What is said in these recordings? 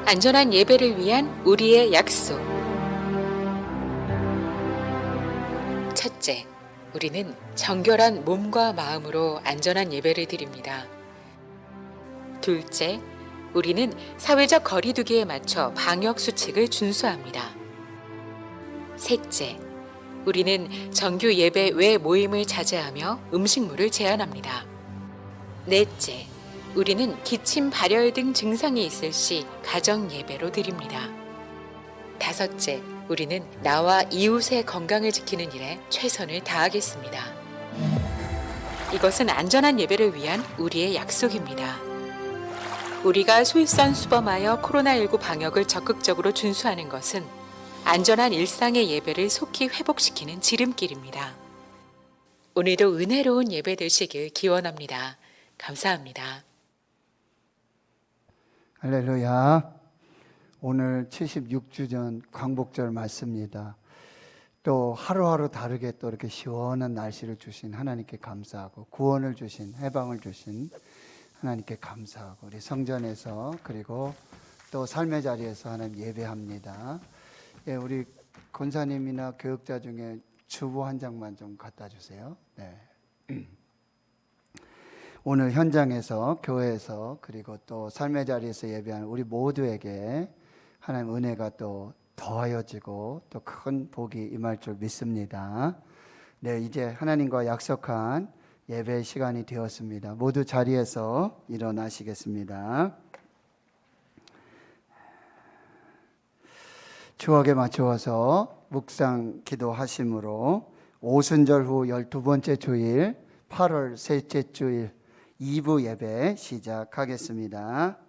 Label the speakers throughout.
Speaker 1: 안전한 예배를 위한 우리의 약속. 첫째, 우리는 정결한 몸과 마음으로 안전한 예배를 드립니다. 둘째, 우리는 사회적 거리두기에 맞춰 방역 수칙을 준수합니다. 셋째, 우리는 정규 예배 외 모임을 자제하며 음식물을 제한합니다. 넷째, 우리는 기침, 발열 등 증상이 있을 시 가정 예배로 드립니다. 다섯째, 우리는 나와 이웃의 건강을 지키는 일에 최선을 다하겠습니다. 이것은 안전한 예배를 위한 우리의 약속입니다. 우리가 솔선수범하여 코로나19 방역을 적극적으로 준수하는 것은 안전한 일상의 예배를 속히 회복시키는 지름길입니다. 오늘도 은혜로운 예배 되시길 기원합니다. 감사합니다.
Speaker 2: 할렐루야. 오늘 76주 전 광복절 말씀입니다. 또 하루하루 다르게 또 이렇게 시원한 날씨를 주신 하나님께 감사하고, 구원을 주신, 해방을 주신 하나님께 감사하고, 우리 성전에서 그리고 또 삶의 자리에서 하나님 예배합니다. 예, 우리 권사님이나 교육자 중에 주보 한 장만 좀 갖다 주세요. 네. 오늘 현장에서, 교회에서, 그리고 또 삶의 자리에서 예배하는 우리 모두에게 하나님 은혜가 또 더하여지고 또 큰 복이 임할 줄 믿습니다. 네, 이제 하나님과 약속한 예배 시간이 되었습니다. 모두 자리에서 일어나시겠습니다. 추억에 맞추어서 묵상 기도하심으로 오순절 후 12번째 주일 8월 셋째 주일 2부 예배 시작하겠습니다.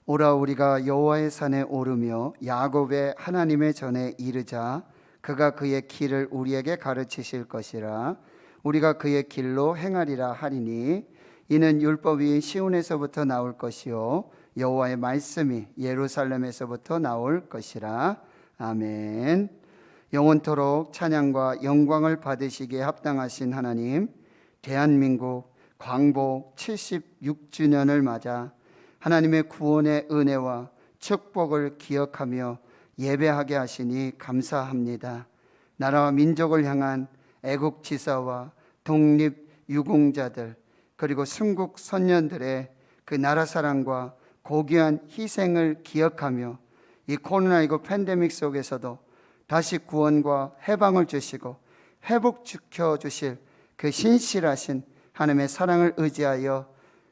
Speaker 2: 오라 우리가 여호와의 산에 오르며 야곱의 하나님의 전에 이르자 그가 그의 길을 우리에게 가르치실 것이라. 우리가 그의 길로 행하리라 하리니 이는 율법이 시온에서부터 나올 것이요 여호와의 말씀이 예루살렘에서부터 나올 것이라. 아멘. 영원토록 찬양과 영광을 받으시기에 합당하신 하나님, 대한민국 광복 76주년을 맞아 하나님의 구원의 은혜와 축복을 기억하며 예배하게 하시니 감사합니다. 나라와 민족을 향한 애국지사와 독립유공자들 그리고 순국 선녀들의 그 나라 사랑과 고귀한 희생을 기억하며 이 코로나19 팬데믹 속에서도 다시 구원과 해방을 주시고 회복시켜 주실 그 신실하신 하나님의 사랑을 의지하여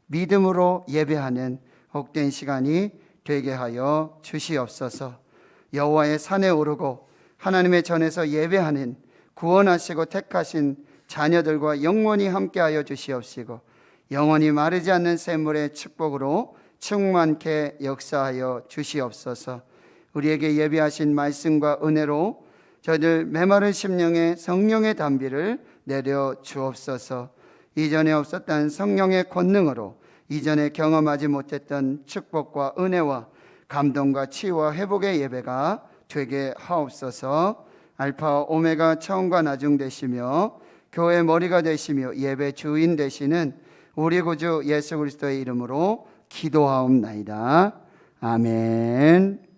Speaker 2: 믿음으로 예배하는 복된 시간이 되게 하여 주시옵소서. 여호와의 산에 오르고 하나님의 전에서 예배하는 구원하시고 택하신 자녀들과 영원히 함께하여 주시옵시고 영원히 마르지 않는 샘물의 축복으로 충만케 역사하여 주시옵소서. 우리에게 예비하신 말씀과 은혜로 저희들 메마른 심령에 성령의 담비를 내려 주옵소서. 이전에 없었던 성령의 권능으로 이전에 경험하지 못했던 축복과 은혜와 감동과 치유와 회복의 예배가 되게 하옵소서. 알파 오메가 처음과 나중 되시며 교회 머리가 되시며 예배 주인 되시는 우리 구주 예수 그리스도의 이름으로 기도하옵나이다. 아멘.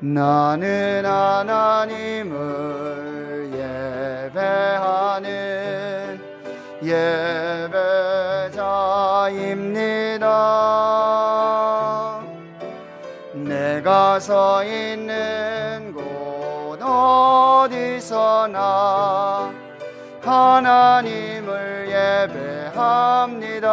Speaker 2: 나는 하나님을 예배하는 예배자입니다. 내가 서 있는 곳 어디서나 하나님을 예배합니다.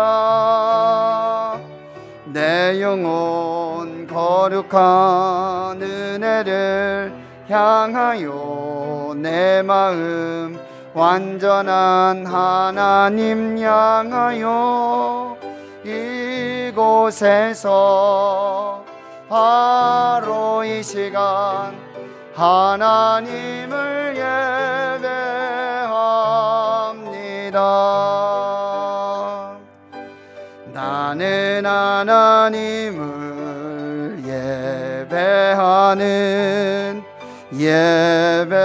Speaker 2: 내 영혼 거룩한 은혜를 향하여 내 마음 완전한 하나님 향하여 이곳에서 바로 이 시간 하나님을 예배합니다. 나는 하나님을 예배하는 예배자입니다.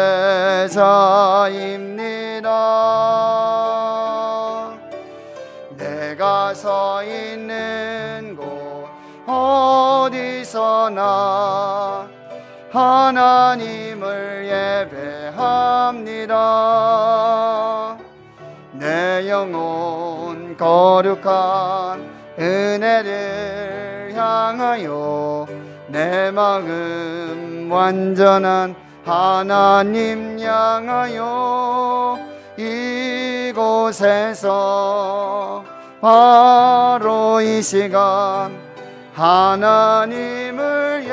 Speaker 2: 내가 서 있는 곳 어디서나 하나님을 예배합니다. 내 영혼 거룩한 은혜를 향하여 내 마음 완전한 하나님 향하여 이곳에서 바로 이 시간 하나님을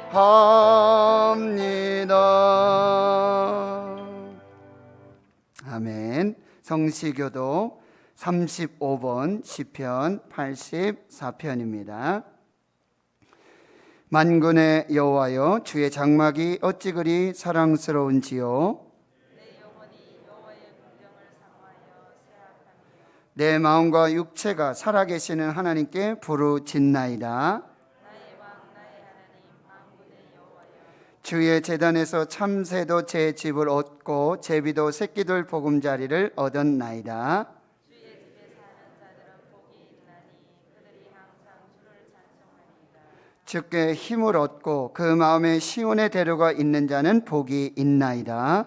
Speaker 2: 예배합니다. 아멘. 성시교도 35번 시편 84편입니다. 만군의 여호와여, 주의 장막이 어찌 그리 사랑스러운지요. 내 마음과 육체가 살아계시는 하나님께 부르짖나이다. 주의 제단에서 참새도 제 집을 얻고 제비도 새끼들 보금자리를 얻었나이다. 주께 힘을 얻고 그 마음에 시온의 대로가 있는 자는 복이 있나이다.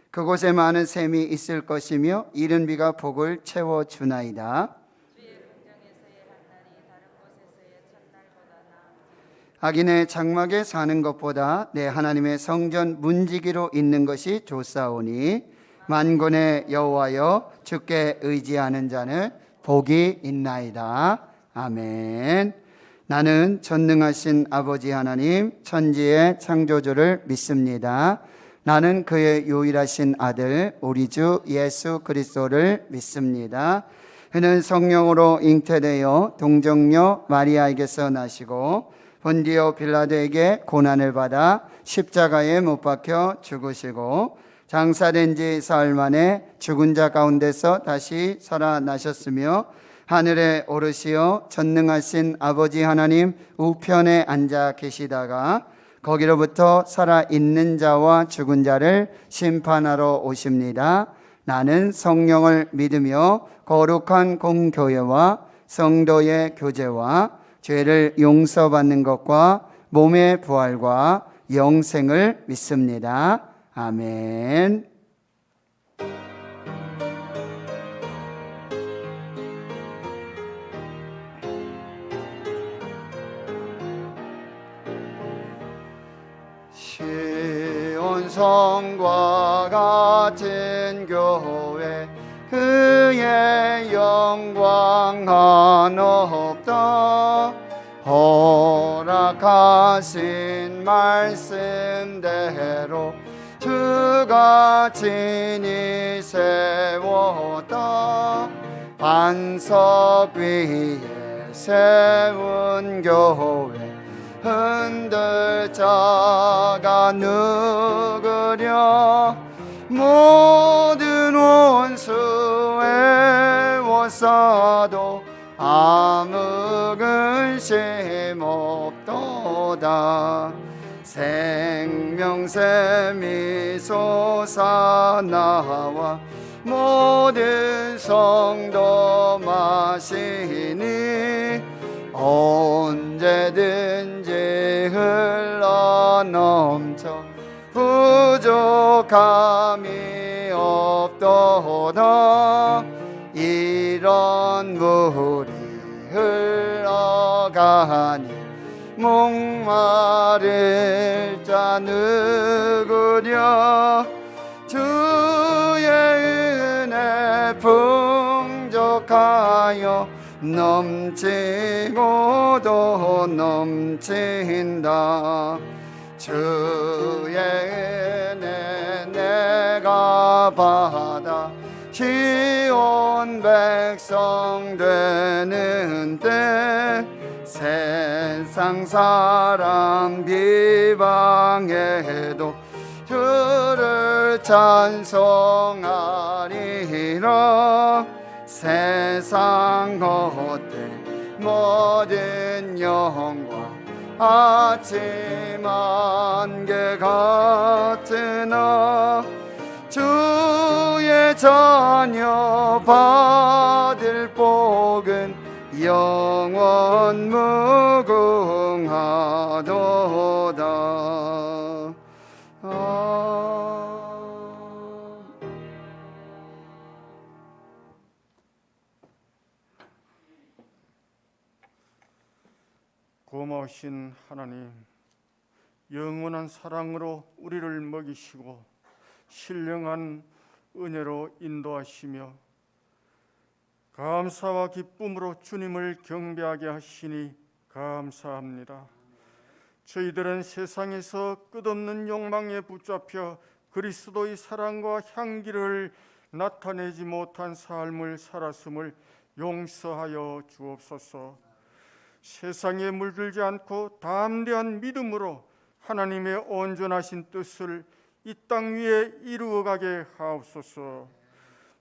Speaker 2: 그곳에 많은 샘이 있을 것이며 이른 비가 복을 채워주나이다. 악인의 장막에 사는 것보다 내 하나님의 성전 문지기로 있는 것이 좋사오니 만군의 여호와여, 주께 의지하는 자는 복이 있나이다. 아멘. 나는 전능하신 아버지 하나님 천지의 창조주를 믿습니다. 나는 그의 유일하신 아들 우리 주 예수 그리스도를 믿습니다. 그는 성령으로 잉태되어 동정녀 마리아에게서 나시고 본디오 빌라도에게 고난을 받아 십자가에 못 박혀 죽으시고 장사된 지 사흘 만에 죽은 자 가운데서 다시 살아나셨으며 하늘에 오르시어 전능하신 아버지 하나님 우편에 앉아 계시다가 거기로부터 살아있는 자와 죽은 자를 심판하러 오십니다. 나는 성령을 믿으며 거룩한 공교회와 성도의 교제와 죄를 용서받는 것과 몸의 부활과 영생을 믿습니다. 아멘. 시온성과 같은 교회 그의 영광 한없다. 허락하신 말씀대로 주가 친히 세웠다. 반석 위에 세운 교회 흔들 자가 누구랴. 모든 원수에 워싸도 아무 근심 없도다. 생명샘이 솟아나와 모든 성도 마시니 언제든지 흘러넘쳐 부족함이 없도다. 이런 물이 흘러가니 목마를 자 누구랴. 주의 은혜 풍족 하여 넘치고도 넘친다. 주의 은혜 내가 받아 시온 백성 되는 때 세상 사람 비방해도 주를 찬송하리라. 세상 겉에 모든 영광 아침 안개 같으나 주의 자녀 받을 복은 영원 무궁하도다.
Speaker 3: 고마우신 하나님, 영원한 사랑으로 우리를 먹이시고 신령한 은혜로 인도하시며 감사와 기쁨으로 주님을 경배하게 하시니 감사합니다. 저희들은 세상에서 끝없는 욕망에 붙잡혀 그리스도의 사랑과 향기를 나타내지 못한 삶을 살았음을 용서하여 주옵소서. 세상에 물들지 않고 담대한 믿음으로 하나님의 온전하신 뜻을 이 땅 위에 이루어가게 하옵소서.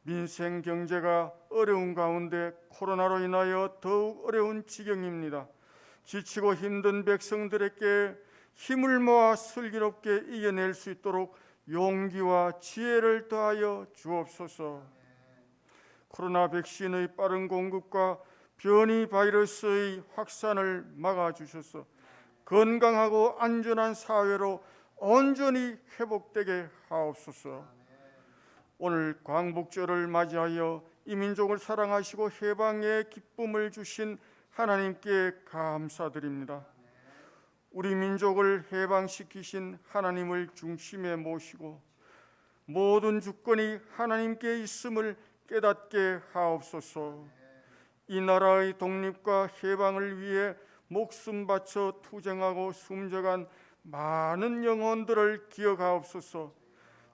Speaker 3: 민생 경제가 어려운 가운데 코로나로 인하여 더욱 어려운 지경입니다. 지치고 힘든 백성들에게 힘을 모아 슬기롭게 이겨낼 수 있도록 용기와 지혜를 더하여 주옵소서. 코로나 백신의 빠른 공급과 변이 바이러스의 확산을 막아주셔서 건강하고 안전한 사회로 온전히 회복되게 하옵소서. 오늘 광복절을 맞이하여 이 민족을 사랑하시고 해방의 기쁨을 주신 하나님께 감사드립니다. 우리 민족을 해방시키신 하나님을 중심에 모시고 모든 주권이 하나님께 있음을 깨닫게 하옵소서. 이 나라의 독립과 해방을 위해 목숨 바쳐 투쟁하고 숨져간 많은 영혼들을 기억하옵소서.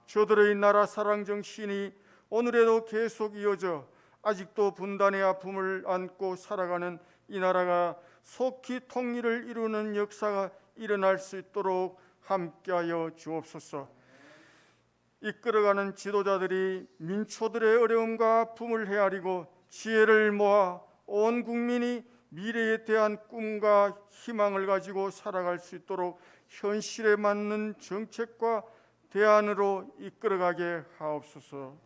Speaker 3: 저들의 나라 사랑 정신이 오늘에도 계속 이어져 아직도 분단의 아픔을 안고 살아가는 이 나라가 속히 통일을 이루는 역사가 일어날 수 있도록 함께하여 주옵소서. 이끌어가는 지도자들이 민초들의 어려움과 아픔을 헤아리고 지혜를 모아 온 국민이 미래에 대한 꿈과 희망을 가지고 살아갈 수 있도록 현실에 맞는 정책과 대안으로 이끌어가게 하옵소서.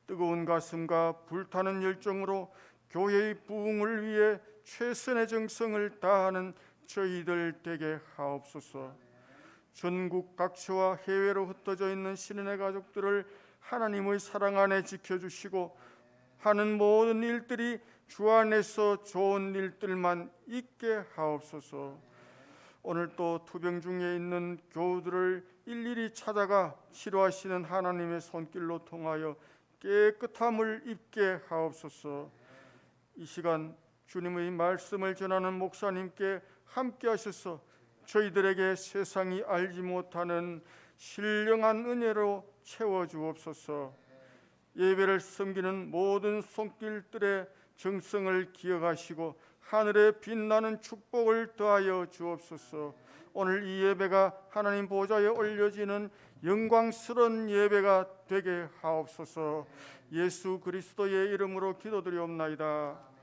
Speaker 3: 뜨거운 가슴과 불타는 열정으로 교회의 부흥을 위해 최선의 정성을 다하는 저희들 되게 하옵소서. 전국 각처와 해외로 흩어져 있는 신인의 가족들을 하나님의 사랑 안에 지켜주시고 하는 모든 일들이 주 안에서 좋은 일들만 있게 하옵소서. 오늘 또 투병 중에 있는 교우들을 일일이 찾아가 치료하시는 하나님의 손길로 통하여 깨끗함을 입게 하옵소서. 이 시간 주님의 말씀을 전하는 목사님께 함께 하셔서 저희들에게 세상이 알지 못하는 신령한 은혜로 채워주옵소서. 예배를 섬기는 모든 손길들의 정성을 기억하시고 하늘에 빛나는 축복을 더하여 주옵소서. 오늘 이 예배가 하나님 보좌에 올려지는 영광스러운 예배가 되게 하옵소서. 예수 그리스도의 이름으로 기도드리옵나이다.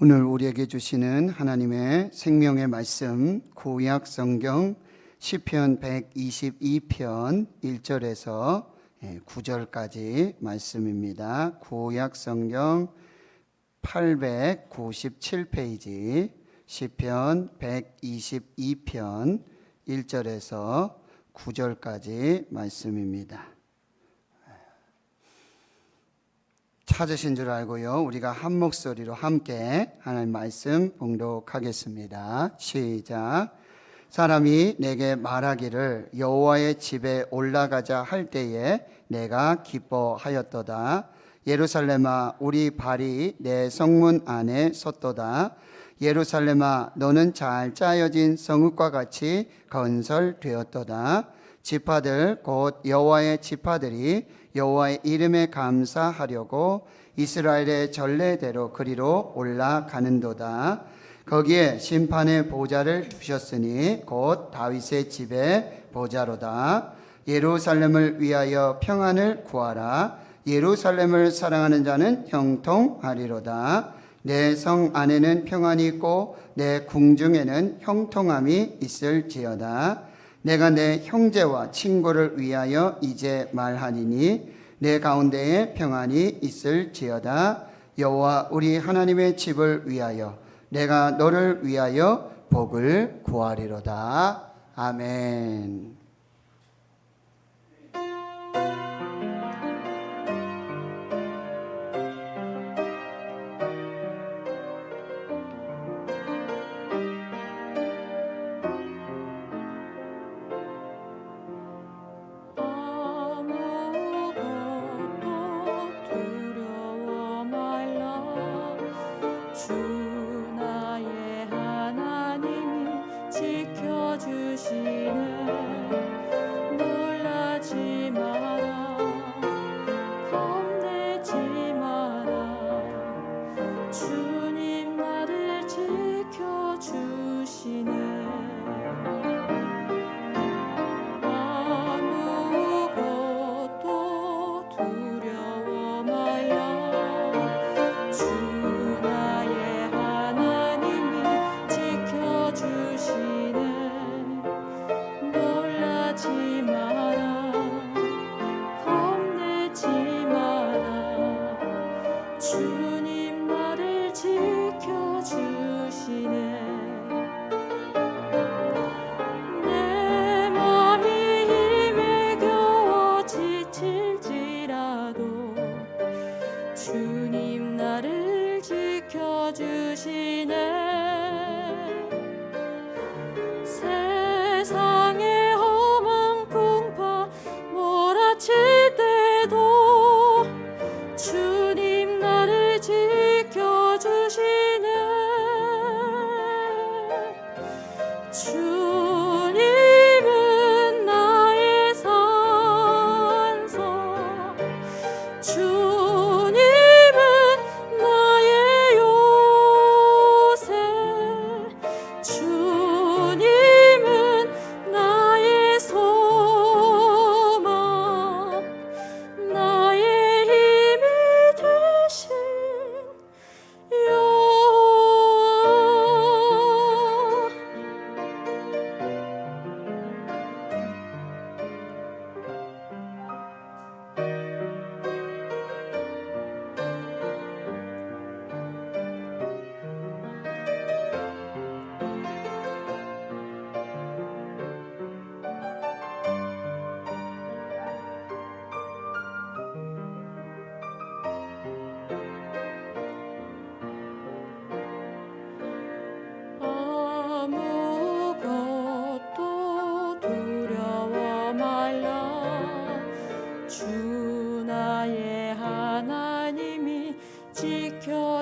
Speaker 2: 오늘 우리에게 주시는 하나님의 생명의 말씀, 구약 성경 시편 122편 1절에서 9절까지 말씀입니다. 구약 성경 897페이지 시편 122편 1절에서 9절까지 말씀입니다. 찾으신 줄 알고요. 우리가 한 목소리로 함께 하나님 말씀 봉독하겠습니다. 시작. 사람이 내게 말하기를 여호와의 집에 올라가자 할 때에 내가 기뻐하였도다. 예루살렘아 우리 발이 내 성문 안에 섰도다. 예루살렘아 너는 잘 짜여진 성읍과 같이 건설되었도다. 지파들 곧 여호와의 지파들이 여호와의 이름에 감사하려고 이스라엘의 전례대로 그리로 올라가는도다. 거기에 심판의 보좌를 두셨으니 곧 다윗의 집의 보좌로다. 예루살렘을 위하여 평안을 구하라. 예루살렘을 사랑하는 자는 형통하리로다. 내 성 안에는 평안이 있고 내 궁중에는 형통함이 있을지어다. 내가 내 형제와 친구를 위하여 이제 말하리니 내 가운데에 평안이 있을지어다. 여호와 우리 하나님의 집을 위하여 내가 너를 위하여 복을 구하리로다. 아멘.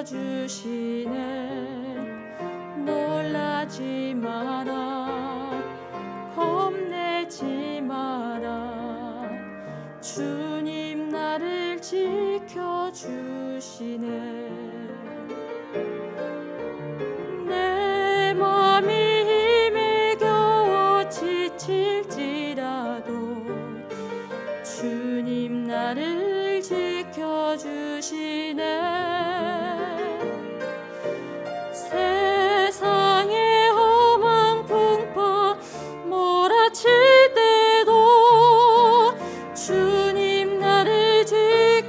Speaker 4: 지켜주시네. 놀라지 마라, 겁내지 마라. 주님 나를 지켜주시네. 내 맘이 힘에 겨워 지칠지라도 주님 나를 지켜주시네. 세상의 험한 풍파 몰아칠 때도 주님 나를 지켜주시네.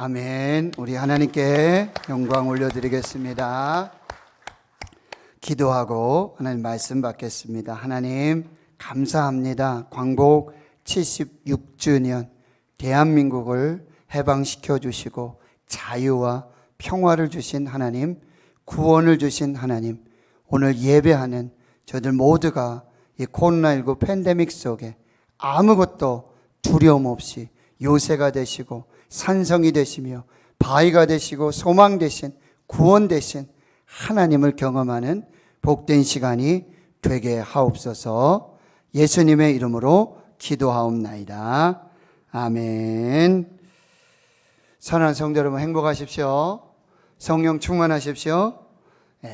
Speaker 2: 아멘. 우리 하나님께 영광 올려드리겠습니다. 기도하고 하나님 말씀 받겠습니다. 하나님 감사합니다. 광복 76주년 대한민국을 해방시켜 주시고 자유와 평화를 주신 하나님, 구원을 주신 하나님, 오늘 예배하는 저들 모두가 이 코로나19 팬데믹 속에 아무것도 두려움 없이 요새가 되시고 산성이 되시며 바위가 되시고 소망 되신, 구원 되신 하나님을 경험하는 복된 시간이 되게 하옵소서. 예수님의 이름으로 기도하옵나이다. 아멘. 선한 성도 여러분, 행복하십시오. 성령 충만하십시오.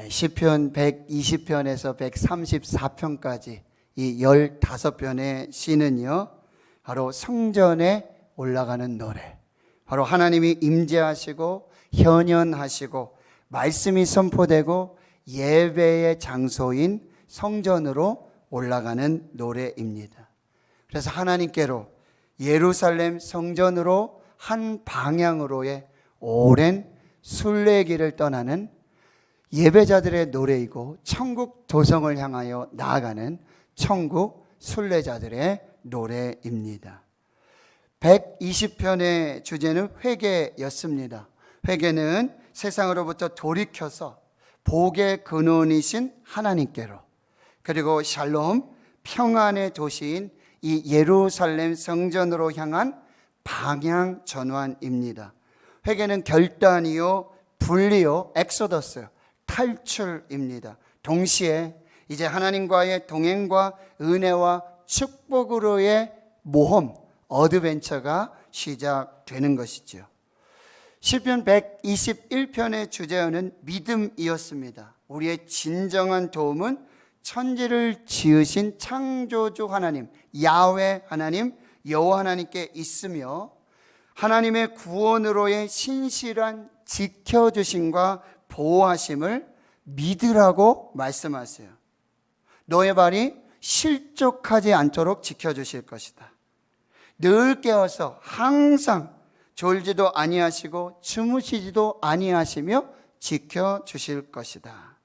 Speaker 2: 시편 120편에서 134편까지 이 15편의 시는요, 바로 성전에 올라가는 노래, 바로 하나님이 임재하시고 현현하시고 말씀이 선포되고 예배의 장소인 성전으로 올라가는 노래입니다. 그래서 하나님께로 예루살렘 성전으로 한 방향으로의 오랜 순례길을 떠나는 예배자들의 노래이고 천국 도성을 향하여 나아가는 천국 순례자들의 노래입니다. 120편의 주제는 회개였습니다. 회개는 세상으로부터 돌이켜서 복의 근원이신 하나님께로, 그리고 샬롬 평안의 도시인 이 예루살렘 성전으로 향한 방향 전환입니다. 회개는 결단이요, 분리요, 엑소더스, 탈출입니다. 동시에 이제 하나님과의 동행과 은혜와 축복으로의 모험, 어드벤처가 시작되는 것이죠. 시편 121편의 주제어는 믿음이었습니다. 우리의 진정한 도움은 천지를 지으신 창조주 하나님, 야훼 하나님, 여호와 하나님께 있으며 하나님의 구원으로의 신실한 지켜주심과 보호하심을 믿으라고 말씀하세요. 너의 발이 실족하지 않도록 지켜주실 것이다. 늘 깨어서 항상 졸지도 아니하시고 주무시지도 아니하시며 지켜주실 것이다.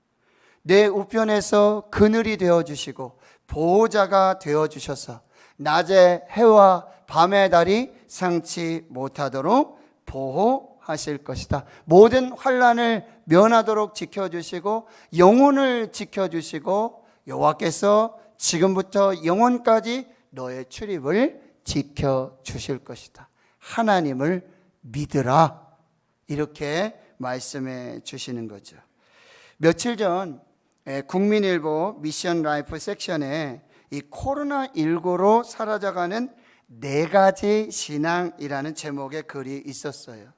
Speaker 2: 내 우편에서 그늘이 되어주시고 보호자가 되어주셔서 낮에 해와 밤의 달이 상치 못하도록 보호하실 것이다. 모든 환난을 면하도록 지켜주시고 영혼을 지켜주시고 여호와께서 지금부터 영원까지 너의 출입을 지켜주실 것이다. 하나님을 믿으라, 이렇게 말씀해 주시는 거죠. 며칠 전 국민일보 미션 라이프 섹션에 이 코로나19로 사라져가는 4가지 신앙이라는 제목의 글이 있었어요.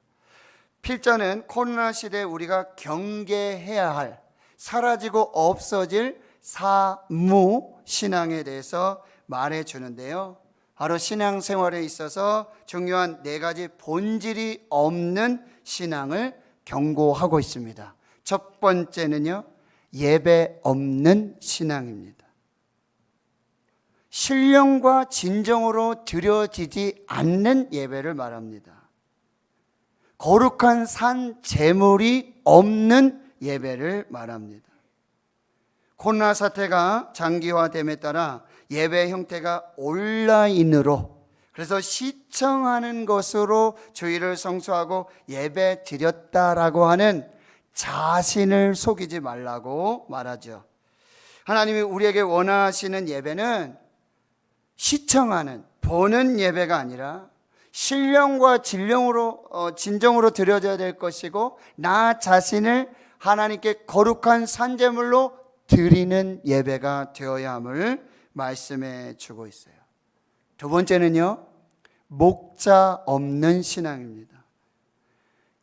Speaker 2: 필자는 코로나 시대에 우리가 경계해야 할, 사라지고 없어질 사무 신앙에 대해서 말해 주는데요. 바로 신앙생활에 있어서 중요한 4가지 본질이 없는 신앙을 경고하고 있습니다. 첫 번째는요, 예배 없는 신앙입니다. 신령과 진정으로 드려지지 않는 예배를 말합니다. 거룩한 산 제물이 없는 예배를 말합니다. 코로나 사태가 장기화됨에 따라 예배 형태가 온라인으로, 그래서 시청하는 것으로 주일을 성수하고 예배 드렸다라고 하는 자신을 속이지 말라고 말하죠. 하나님이 우리에게 원하시는 예배는 시청하는, 보는 예배가 아니라 신령과 진정으로 드려져야 될 것이고, 나 자신을 하나님께 거룩한 산제물로 드리는 예배가 되어야 함을 말씀해 주고 있어요. 두 번째는요, 목자 없는 신앙입니다.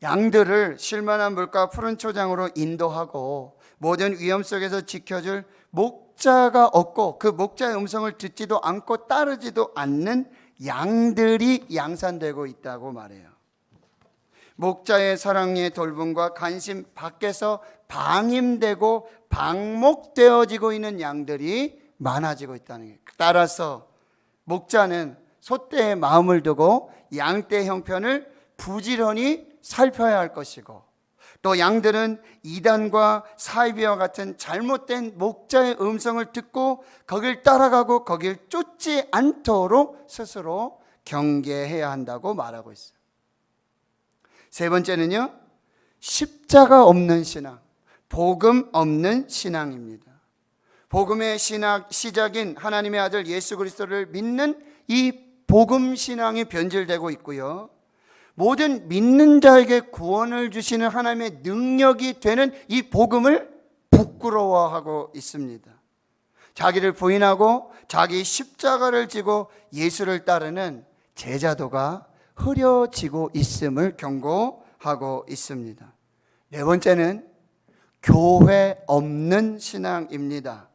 Speaker 2: 양들을 쉴만한 물과 푸른 초장으로 인도하고 모든 위험 속에서 지켜줄 목자가 없고 그 목자의 음성을 듣지도 않고 따르지도 않는 양들이 양산되고 있다고 말해요. 목자의 사랑의 돌봄과 관심 밖에서 방임되고 방목되어지고 있는 양들이 많아지고 있다는 거예요. 따라서 목자는 소떼의 마음을 두고 양떼 형편을 부지런히 살펴야 할 것이고, 또 양들은 이단과 사이비와 같은 잘못된 목자의 음성을 듣고 거길 따라가고 거길 쫓지 않도록 스스로 경계해야 한다고 말하고 있어요. 세 번째는요, 십자가 없는 신앙, 복음 없는 신앙입니다. 복음의 시작인 하나님의 아들 예수 그리스도를 믿는 이 복음 신앙이 변질되고 있고요, 모든 믿는 자에게 구원을 주시는 하나님의 능력이 되는 이 복음을 부끄러워하고 있습니다. 자기를 부인하고 자기 십자가를 지고 예수를 따르는 제자도가 흐려지고 있음을 경고하고 있습니다. 네 번째는 교회 없는 신앙입니다.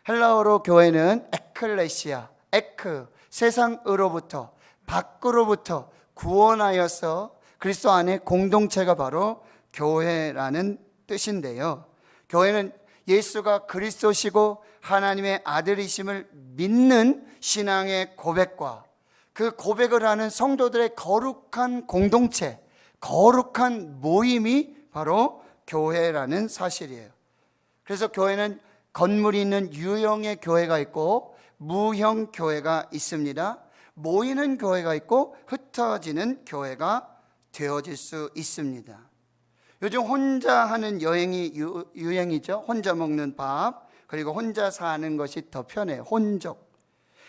Speaker 2: 헬라어로 교회는 에클레시아, 에크, 세상으로부터, 밖으로부터 구원하여서 그리스도 안에 공동체가 바로 교회라는 뜻인데요, 교회는 예수가 그리스도시고 하나님의 아들이심을 믿는 신앙의 고백과 그 고백을 하는 성도들의 거룩한 공동체, 거룩한 모임이 바로 교회라는 사실이에요. 그래서 교회는 건물이 있는 유형의 교회가 있고 무형 교회가 있습니다. 모이는 교회가 있고 흩어지는 교회가 되어질 수 있습니다. 요즘 혼자 하는 여행이 유행이죠. 혼자 먹는 밥, 그리고 혼자 사는 것이 더 편해요. 혼족.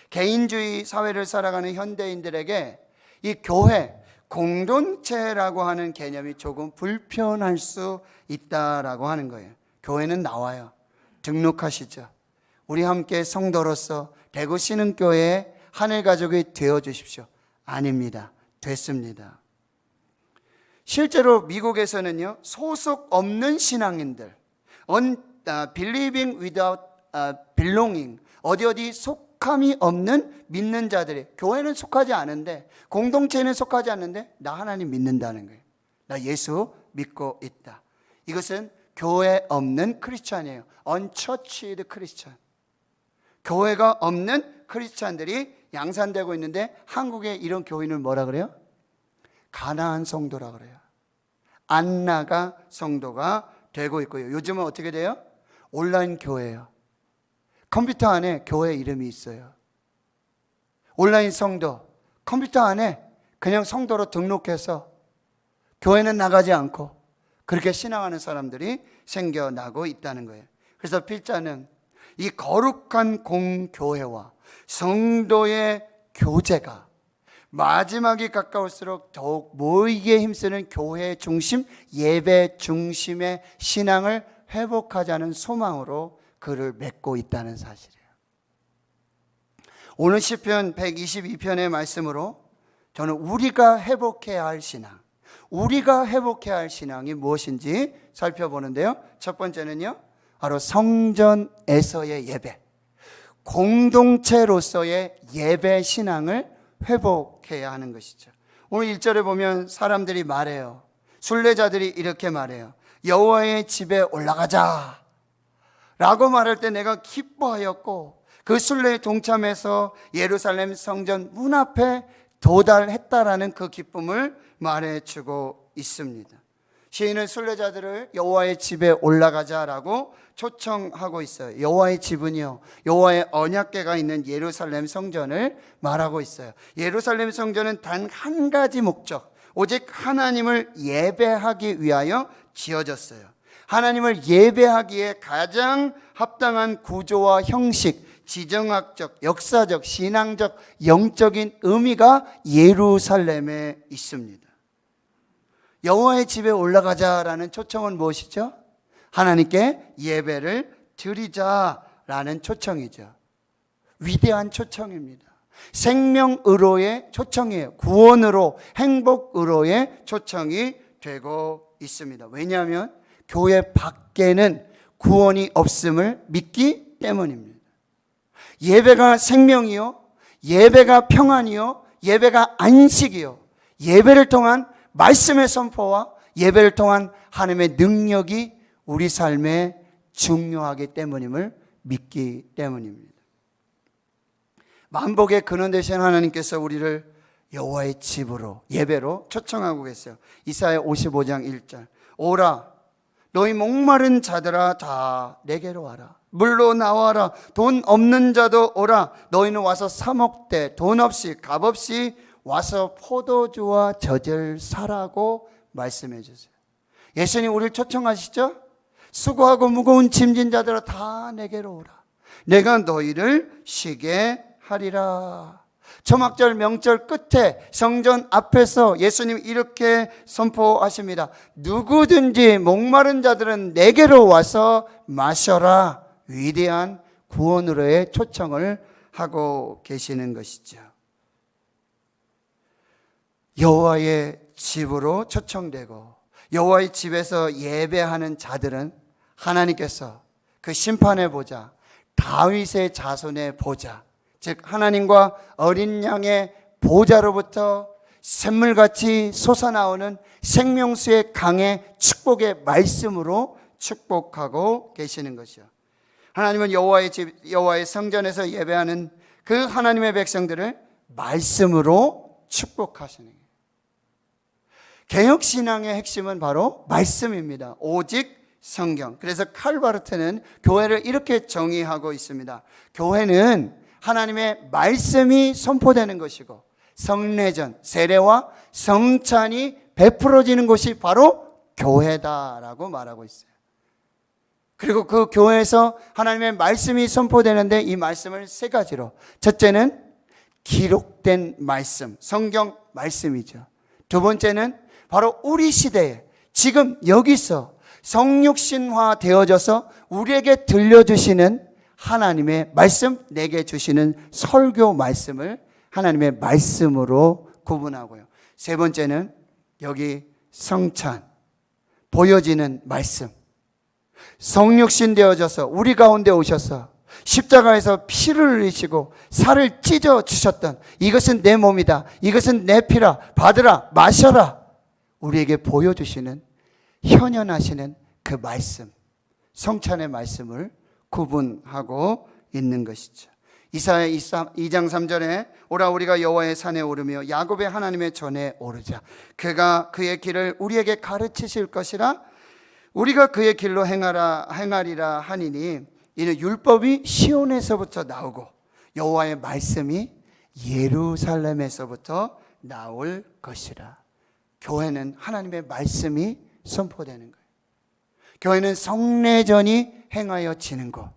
Speaker 2: 개인주의 사회를 살아가는 현대인들에게 이 교회, 공동체라고 하는 개념이 조금 불편할 수 있다라고 하는 거예요. 교회는 나와요. 등록하시죠. 우리 함께 성도로서 대구 신흥교회의 하늘 가족이 되어 주십시오. 아닙니다. 됐습니다. 실제로 미국에서는요, 소속 없는 신앙인들, believing without belonging, 어디 속함이 없는 믿는 자들이, 교회는 속하지 않은데, 공동체는 속하지 않는데 나 하나님 믿는다는 거예요. 나 예수 믿고 있다. 이것은 교회 없는 크리스찬이에요. unchurched Christian. 교회가 없는 크리스찬들이 양산되고 있는데, 한국의 이런 교인을 뭐라 그래요? 가나안 성도라 그래요. 안 나가 성도가 되고 있고요. 요즘은 어떻게 돼요? 온라인 교회예요. 컴퓨터 안에 교회 이름이 있어요. 온라인 성도, 컴퓨터 안에 그냥 성도로 등록해서 교회는 나가지 않고 그렇게 신앙하는 사람들이 생겨나고 있다는 거예요. 그래서 필자는 이 거룩한 공교회와 성도의 교제가 마지막이 가까울수록 더욱 모이기에 힘쓰는 교회 중심, 예배 중심의 신앙을 회복하자는 소망으로 글을 맺고 있다는 사실이에요. 오늘 시편 122편의 말씀으로 저는 우리가 회복해야 할 신앙, 우리가 회복해야 할 신앙이 무엇인지 살펴보는데요, 첫 번째는요, 바로 성전에서의 예배, 공동체로서의 예배 신앙을 회복해야 하는 것이죠. 오늘 1절에 보면 사람들이 말해요. 순례자들이 이렇게 말해요. 여호와의 집에 올라가자 라고 말할 때 내가 기뻐하였고, 그 순례에 동참해서 예루살렘 성전 문 앞에 도달했다라는 그 기쁨을 말해주고 있습니다. 시인은 순례자들을 여호와의 집에 올라가자라고 초청하고 있어요. 여호와의 집은요, 여호와의 언약궤가 있는 예루살렘 성전을 말하고 있어요. 예루살렘 성전은 단 한 가지 목적, 오직 하나님을 예배하기 위하여 지어졌어요. 하나님을 예배하기에 가장 합당한 구조와 형식, 지정학적, 역사적, 신앙적, 영적인 의미가 예루살렘에 있습니다. 여호와의 집에 올라가자라는 초청은 무엇이죠? 하나님께 예배를 드리자라는 초청이죠. 위대한 초청입니다. 생명으로의 초청이에요. 구원으로, 행복으로의 초청이 되고 있습니다. 왜냐하면 교회 밖에는 구원이 없음을 믿기 때문입니다. 예배가 생명이요, 예배가 평안이요, 예배가 안식이요, 예배를 통한 말씀의 선포와 예배를 통한 하나님의 능력이 우리 삶에 중요하기 때문임을 믿기 때문입니다. 만복의 근원 되신 하나님께서 우리를 여호와의 집으로 예배로 초청하고 계세요. 이사야 55장 1절. 오라 너희 목마른 자들아 다 내게로 와라. 물로 나와라. 돈 없는 자도 오라. 너희는 와서 사 먹되 돈 없이 값 없이 와서 포도주와 젖을 사라고 말씀해 주세요. 예수님 우리를 초청하시죠? 수고하고 무거운 짐진 자들아 다 내게로 오라. 내가 너희를 쉬게 하리라. 초막절 명절 끝에 성전 앞에서 예수님 이렇게 선포하십니다. 누구든지 목마른 자들은 내게로 와서 마셔라. 위대한 구원으로의 초청을 하고 계시는 것이죠. 여호와의 집으로 초청되고 여호와의 집에서 예배하는 자들은 하나님께서 그 심판의 보좌, 다윗의 자손의 보좌, 즉 하나님과 어린 양의 보좌로부터 샘물같이 솟아나오는 생명수의 강의 축복의 말씀으로 축복하고 계시는 것이요. 하나님은 여호와의 집, 여호와의 성전에서 예배하는 그 하나님의 백성들을 말씀으로 축복하시는 거예요. 개혁신앙의 핵심은 바로 말씀입니다. 오직 성경. 그래서 칼바르트는 교회를 이렇게 정의하고 있습니다. 교회는 하나님의 말씀이 선포되는 것이고 성례전, 세례와 성찬이 베풀어지는 곳이 바로 교회다라고 말하고 있어요. 그리고 그 교회에서 하나님의 말씀이 선포되는데 이 말씀을 세 가지로, 첫째는 기록된 말씀, 성경 말씀이죠. 두 번째는 바로 우리 시대에 지금 여기서 성육신화 되어져서 우리에게 들려주시는 하나님의 말씀, 내게 주시는 설교 말씀을 하나님의 말씀으로 구분하고요. 세 번째는 여기 성찬, 보여지는 말씀, 성육신 되어져서 우리 가운데 오셔서 십자가에서 피를 흘리시고 살을 찢어 주셨던 이것은 내 몸이다, 이것은 내 피라, 받으라, 마셔라, 우리에게 보여주시는 현현하시는 그 말씀, 성찬의 말씀을 구분하고 있는 것이죠. 이사야 2장 3절에 오라 우리가 여호와의 산에 오르며 야곱의 하나님의 전에 오르자. 그가 그의 길을 우리에게 가르치실 것이라. 우리가 그의 길로 행하리라 하니니 이는 율법이 시온에서부터 나오고 여호와의 말씀이 예루살렘에서부터 나올 것이라. 교회는 하나님의 말씀이 선포되는 거예요. 교회는 성례전이 행하여지는 곳,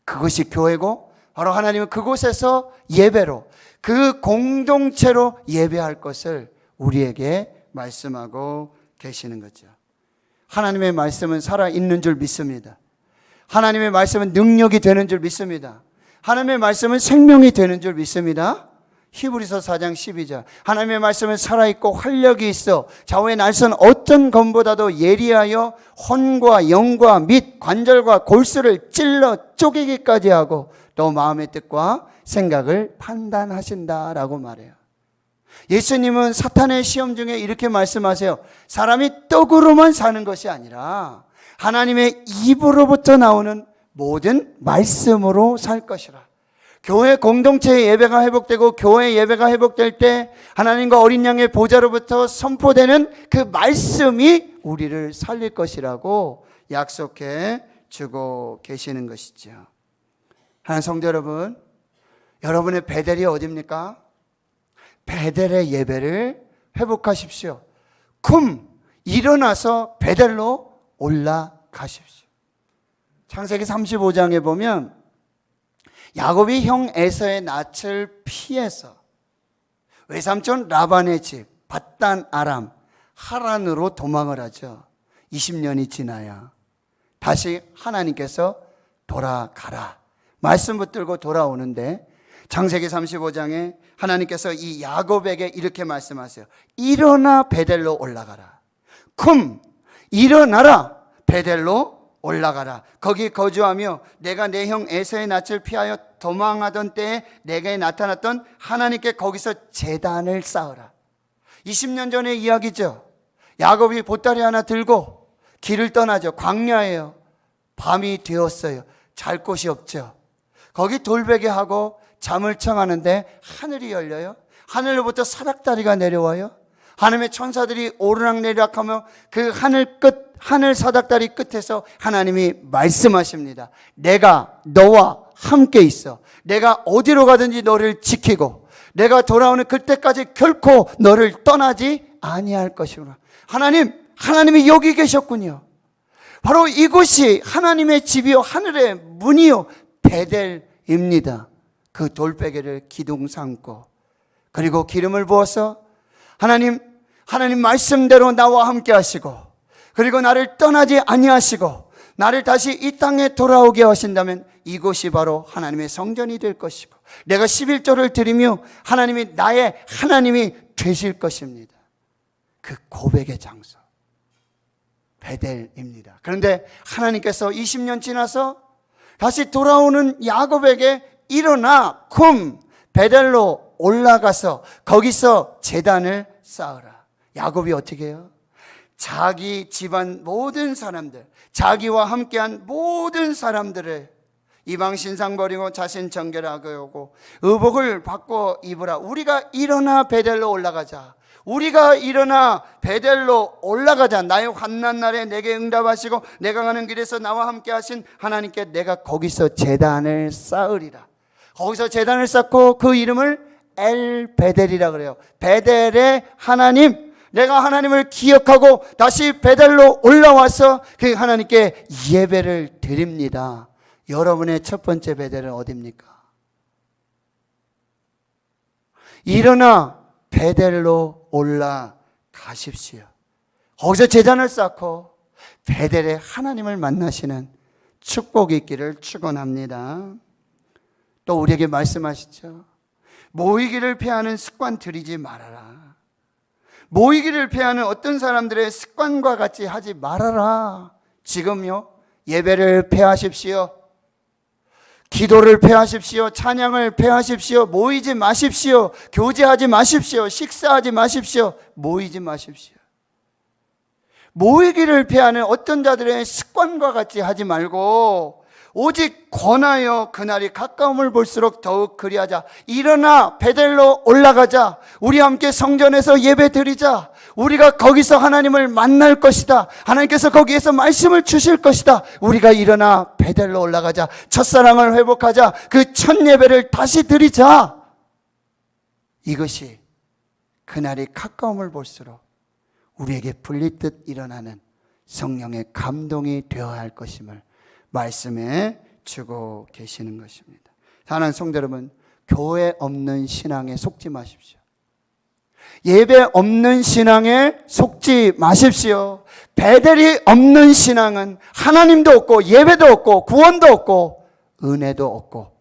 Speaker 2: 그것이 교회고 바로 하나님은 그곳에서 예배로, 그 공동체로 예배할 것을 우리에게 말씀하고 계시는 거죠. 하나님의 말씀은 살아있는 줄 믿습니다. 하나님의 말씀은 능력이 되는 줄 믿습니다. 하나님의 말씀은 생명이 되는 줄 믿습니다. 히브리서 4장 12절 하나님의 말씀은 살아있고 활력이 있어 좌우의 날선 어떤 검보다도 예리하여 혼과 영과 및 관절과 골수를 찔러 쪼개기까지 하고 또 마음의 뜻과 생각을 판단하신다라고 말해요. 예수님은 사탄의 시험 중에 이렇게 말씀하세요. 사람이 떡으로만 사는 것이 아니라 하나님의 입으로부터 나오는 모든 말씀으로 살 것이라. 교회 공동체의 예배가 회복되고 교회 예배가 회복될 때 하나님과 어린 양의 보좌로부터 선포되는 그 말씀이 우리를 살릴 것이라고 약속해 주고 계시는 것이죠. 하나님 성도 여러분, 여러분의 베델이 어디입니까? 베델의 예배를 회복하십시오. 일어나서 베델로 올라가십시오. 창세기 35장에 보면 야곱이 형 에서의 낯을 피해서 외삼촌 라반의 집 밧단 아람 하란으로 도망을 하죠. 20년이 지나야 다시 하나님께서 돌아가라 말씀 붙들고 돌아오는데 창세기 35장에 하나님께서 이 야곱에게 이렇게 말씀하세요. 일어나 베델로 올라가라. 일어나라 베델로 올라가라. 거기 거주하며 내가 내 형 에서의 낯을 피하여 도망하던 때에 내게 나타났던 하나님께 거기서 제단을 쌓으라. 20년 전의 이야기죠. 야곱이 보따리 하나 들고 길을 떠나죠. 광야예요. 밤이 되었어요. 잘 곳이 없죠. 거기 돌베개 하고 잠을 청하는데 하늘이 열려요. 하늘로부터 사닥다리가 내려와요. 하나님의 천사들이 오르락내리락하며 그 하늘 사닥다리 끝에서 하나님이 말씀하십니다. 내가 너와 함께 있어. 내가 어디로 가든지 너를 지키고 내가 돌아오는 그때까지 결코 너를 떠나지 아니할 것이구나. 하나님이 여기 계셨군요. 바로 이곳이 하나님의 집이요 하늘의 문이요 베델입니다. 그 돌베개를 기둥 삼고 그리고 기름을 부어서 하나님 말씀대로 나와 함께 하시고 그리고 나를 떠나지 아니하시고 나를 다시 이 땅에 돌아오게 하신다면 이곳이 바로 하나님의 성전이 될 것이고 내가 11조를 드리며 하나님이 나의 하나님이 되실 것입니다. 그 고백의 장소 베델입니다. 그런데 하나님께서 20년 지나서 다시 돌아오는 야곱에게 일어나 베델로 올라가서 거기서 제단을 쌓으라. 야곱이 어떻게 해요? 자기 집안 모든 사람들, 자기와 함께한 모든 사람들을 이방 신상 버리고 자신 정결하고 의복을 바꿔 입으라. 우리가 일어나 베델로 올라가자. 우리가 일어나 베델로 올라가자. 나의 환난 날에 내게 응답하시고 내가 가는 길에서 나와 함께 하신 하나님께 내가 거기서 제단을 쌓으리라. 거기서 제단을 쌓고 그 이름을 엘 베델이라 그래요. 베델의 하나님. 내가 하나님을 기억하고 다시 베델로 올라와서 그 하나님께 예배를 드립니다. 여러분의 첫 번째 베델은 어디입니까? 일어나 베델로 올라가십시오. 거기서 제단을 쌓고 베델의 하나님을 만나시는 축복이 있기를 축원합니다. 또 우리에게 말씀하시죠. 모이기를 피하는 습관 들이지 말아라. 모이기를 피하는 어떤 사람들의 습관과 같이 하지 말아라. 지금요 예배를 폐하십시오. 기도를 폐하십시오. 찬양을 폐하십시오. 모이지 마십시오. 교제하지 마십시오. 식사하지 마십시오. 모이지 마십시오. 모이기를 피하는 어떤 자들의 습관과 같이 하지 말고 오직 권하여 그날이 가까움을 볼수록 더욱 그리하자. 일어나 베델로 올라가자. 우리 함께 성전에서 예배 드리자. 우리가 거기서 하나님을 만날 것이다. 하나님께서 거기에서 말씀을 주실 것이다. 우리가 일어나 베델로 올라가자. 첫사랑을 회복하자. 그 첫 예배를 다시 드리자. 이것이 그날이 가까움을 볼수록 우리에게 불리듯 일어나는 성령의 감동이 되어야 할 것임을 말씀해 주고 계시는 것입니다. 사랑하는 성도 여러분, 교회 없는 신앙에 속지 마십시오. 예배 없는 신앙에 속지 마십시오. 베델이 없는 신앙은 하나님도 없고 예배도 없고 구원도 없고 은혜도 없고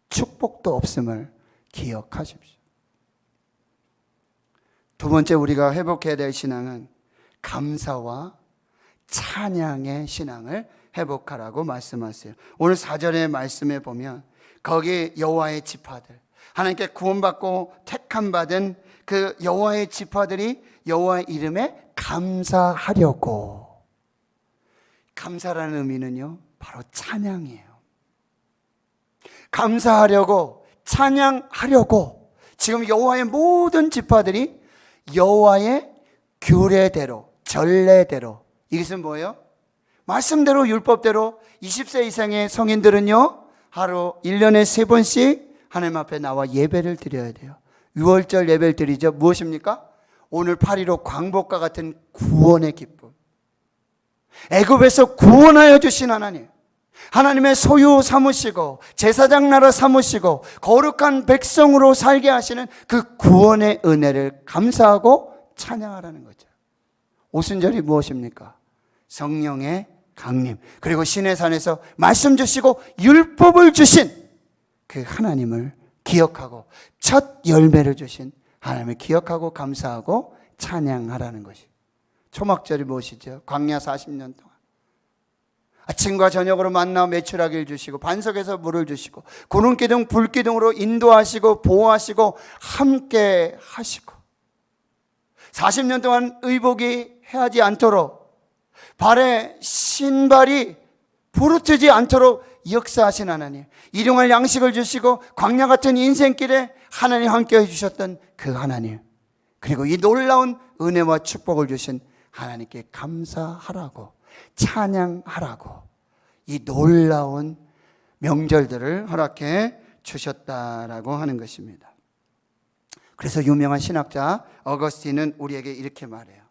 Speaker 2: 축복도 없음을 기억하십시오. 두 번째 우리가 회복해야 될 신앙은 감사와 찬양의 신앙을 회복하라고 말씀하세요. 오늘 4절의 말씀에 보면 거기 여호와의 지파들, 하나님께 구원받고 택함 받은 그 여호와의 지파들이 여호와의 이름에 감사하려고. 감사라는 의미는요 바로 찬양이에요. 감사하려고, 찬양하려고. 지금 여호와의 모든 지파들이 여호와의 규례대로, 전례대로, 이것은 뭐예요? 말씀대로 율법대로 20세 이상의 성인들은요 하루 1년에 3번씩 하나님 앞에 나와 예배를 드려야 돼요. 6월절 예배를 드리죠. 무엇입니까? 오늘 8.15 광복과 같은 구원의 기쁨. 애굽에서 구원하여 주신 하나님, 하나님의 소유 삼으시고 제사장 나라 삼으시고 거룩한 백성으로 살게 하시는 그 구원의 은혜를 감사하고 찬양하라는 거죠. 오순절이 무엇입니까? 성령의 강림, 그리고 신의 산에서 말씀 주시고 율법을 주신 그 하나님을 기억하고 첫 열매를 주신 하나님을 기억하고 감사하고 찬양하라는 것이. 초막절이 무엇이죠? 광야 40년 동안 아침과 저녁으로 만나 매출하기를 주시고 반석에서 물을 주시고 구름기둥 불기둥으로 인도하시고 보호하시고 함께 하시고 40년 동안 의복이 해하지 않도록 발에 신발이 부르트지 않도록 역사하신 하나님, 일용할 양식을 주시고 광야 같은 인생길에 하나님 함께 해주셨던 그 하나님, 그리고 이 놀라운 은혜와 축복을 주신 하나님께 감사하라고, 찬양하라고 이 놀라운 명절들을 허락해 주셨다라고 하는 것입니다. 그래서 유명한 신학자 어거스틴은 우리에게 이렇게 말해요.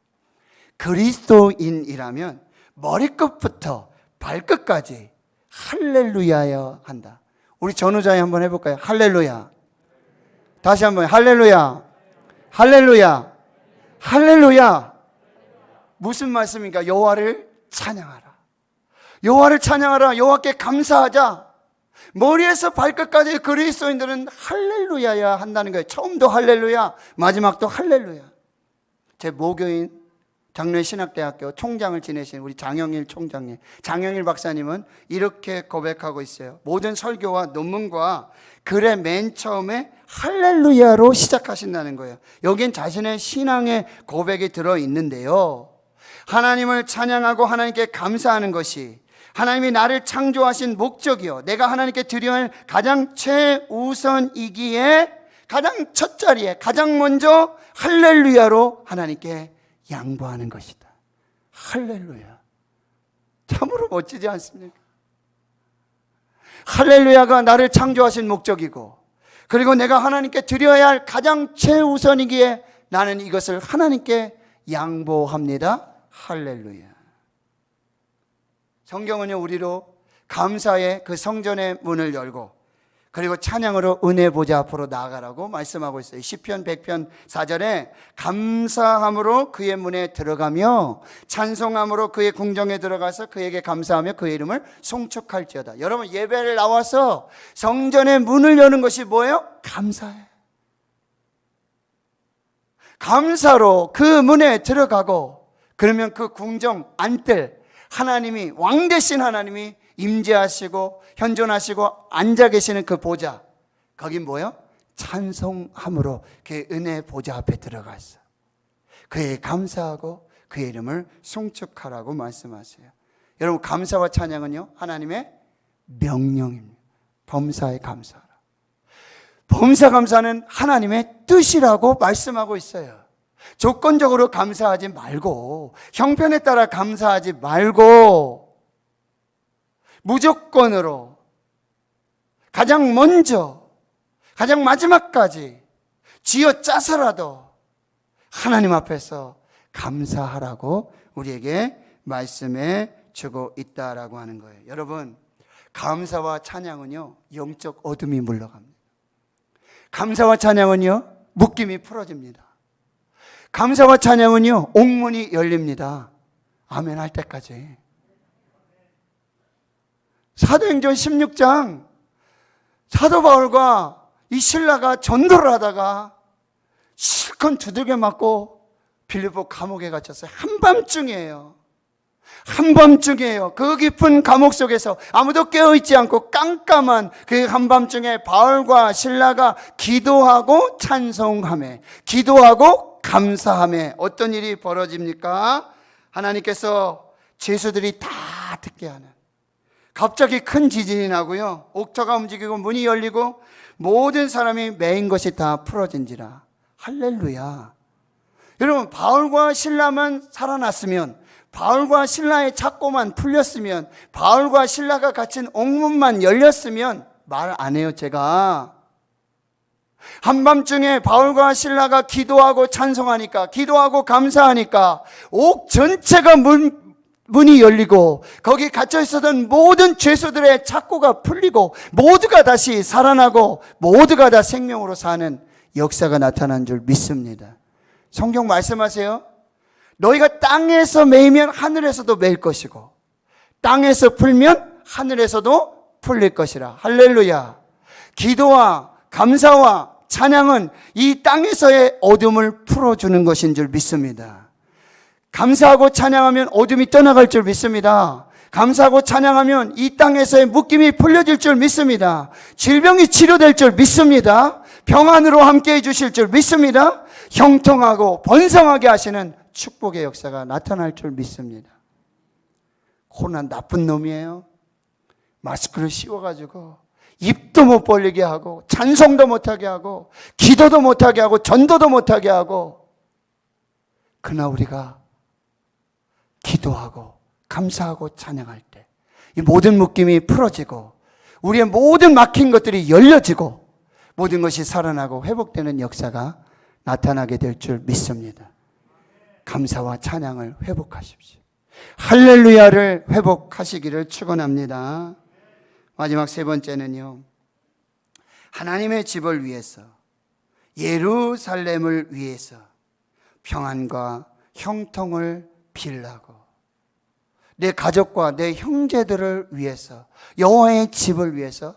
Speaker 2: 그리스도인이라면 머리끝부터 발끝까지 할렐루야여야 한다. 우리 전우자에 한번 해볼까요? 할렐루야. 다시 한번 할렐루야. 할렐루야. 할렐루야. 무슨 말씀입니까? 여호와를 찬양하라. 여호와를 찬양하라. 여호와께 감사하자. 머리에서 발끝까지 그리스도인들은 할렐루야야 한다는 거예요. 처음도 할렐루야, 마지막도 할렐루야. 제 모교인 장로신학대학교 총장을 지내신 우리 장영일 총장님, 장영일 박사님은 이렇게 고백하고 있어요. 모든 설교와 논문과 글의 맨 처음에 할렐루야로 시작하신다는 거예요. 여긴 자신의 신앙의 고백이 들어있는데요, 하나님을 찬양하고 하나님께 감사하는 것이 하나님이 나를 창조하신 목적이요, 내가 하나님께 드려야 할 가장 최우선이기에 가장 첫 자리에 가장 먼저 할렐루야로 하나님께 양보하는 것이다. 할렐루야. 참으로 멋지지 않습니까? 할렐루야가 나를 창조하신 목적이고, 그리고 내가 하나님께 드려야 할 가장 최우선이기에 나는 이것을 하나님께 양보합니다. 할렐루야. 성경은요, 우리로 감사의 그 성전의 문을 열고, 그리고 찬양으로 은혜 보좌 앞으로 나아가라고 말씀하고 있어요. 시편 100편 4절에 감사함으로 그의 문에 들어가며 찬송함으로 그의 궁정에 들어가서 그에게 감사하며 그의 이름을 송축할지어다. 여러분, 예배를 나와서 성전의 문을 여는 것이 뭐예요? 감사예요. 감사로 그 문에 들어가고, 그러면 그 궁정 안뜰 하나님이, 왕 되신 하나님이 임재하시고 현존하시고 앉아 계시는 그 보좌, 거긴 뭐예요? 찬송함으로 그 은혜 보좌 앞에 들어가서 그에 감사하고 그의 이름을 송축하라고 말씀하세요. 여러분, 감사와 찬양은요, 하나님의 명령입니다. 범사에 감사하라. 범사 감사는 하나님의 뜻이라고 말씀하고 있어요. 조건적으로 감사하지 말고, 형편에 따라 감사하지 말고, 무조건으로 가장 먼저 가장 마지막까지 쥐어짜서라도 하나님 앞에서 감사하라고 우리에게 말씀해 주고 있다라고 하는 거예요. 여러분, 감사와 찬양은요, 영적 어둠이 물러갑니다. 감사와 찬양은요, 묶임이 풀어집니다. 감사와 찬양은요, 옥문이 열립니다. 아멘 할 때까지. 사도행전 16장, 사도 바울과 이 신라가 전도를 하다가 실컷 두들겨 맞고 빌립보 감옥에 갇혔어요. 한밤중이에요. 한밤중이에요. 그 깊은 감옥 속에서 아무도 깨어있지 않고 깜깜한 그 한밤중에 바울과 신라가 기도하고 찬송하며, 기도하고 감사하며 어떤 일이 벌어집니까? 하나님께서 죄수들이 다 듣게 하는, 갑자기 큰 지진이 나고요, 옥터가 움직이고 문이 열리고 모든 사람이 매인 것이 다 풀어진지라. 할렐루야. 여러분, 바울과 신라만 살아났으면, 바울과 신라의 착고만 풀렸으면, 바울과 신라가 갇힌 옥문만 열렸으면 말 안 해요. 제가 한밤중에 바울과 신라가 기도하고 찬송하니까, 기도하고 감사하니까 옥 전체가 문이 열리고 거기 갇혀 있었던 모든 죄수들의 착고가 풀리고 모두가 다시 살아나고 모두가 다 생명으로 사는 역사가 나타난 줄 믿습니다. 성경 말씀하세요. 너희가 땅에서 매이면 하늘에서도 매일 것이고 땅에서 풀면 하늘에서도 풀릴 것이라. 할렐루야. 기도와 감사와 찬양은 이 땅에서의 어둠을 풀어주는 것인 줄 믿습니다. 감사하고 찬양하면 어둠이 떠나갈 줄 믿습니다. 감사하고 찬양하면 이 땅에서의 묶임이 풀려질 줄 믿습니다. 질병이 치료될 줄 믿습니다. 평안으로 함께해 주실 줄 믿습니다. 형통하고 번성하게 하시는 축복의 역사가 나타날 줄 믿습니다. 코로나 나쁜 놈이에요. 마스크를 씌워가지고 입도 못 벌리게 하고 찬송도 못하게 하고 기도도 못하게 하고 전도도 못하게 하고, 그러나 우리가 기도하고 감사하고 찬양할 때 이 모든 묶임이 풀어지고 우리의 모든 막힌 것들이 열려지고 모든 것이 살아나고 회복되는 역사가 나타나게 될 줄 믿습니다. 감사와 찬양을 회복하십시오. 할렐루야를 회복하시기를 축원합니다. 마지막 세 번째는요, 하나님의 집을 위해서, 예루살렘을 위해서 평안과 형통을 빌라고, 내 가족과 내 형제들을 위해서, 여호와의 집을 위해서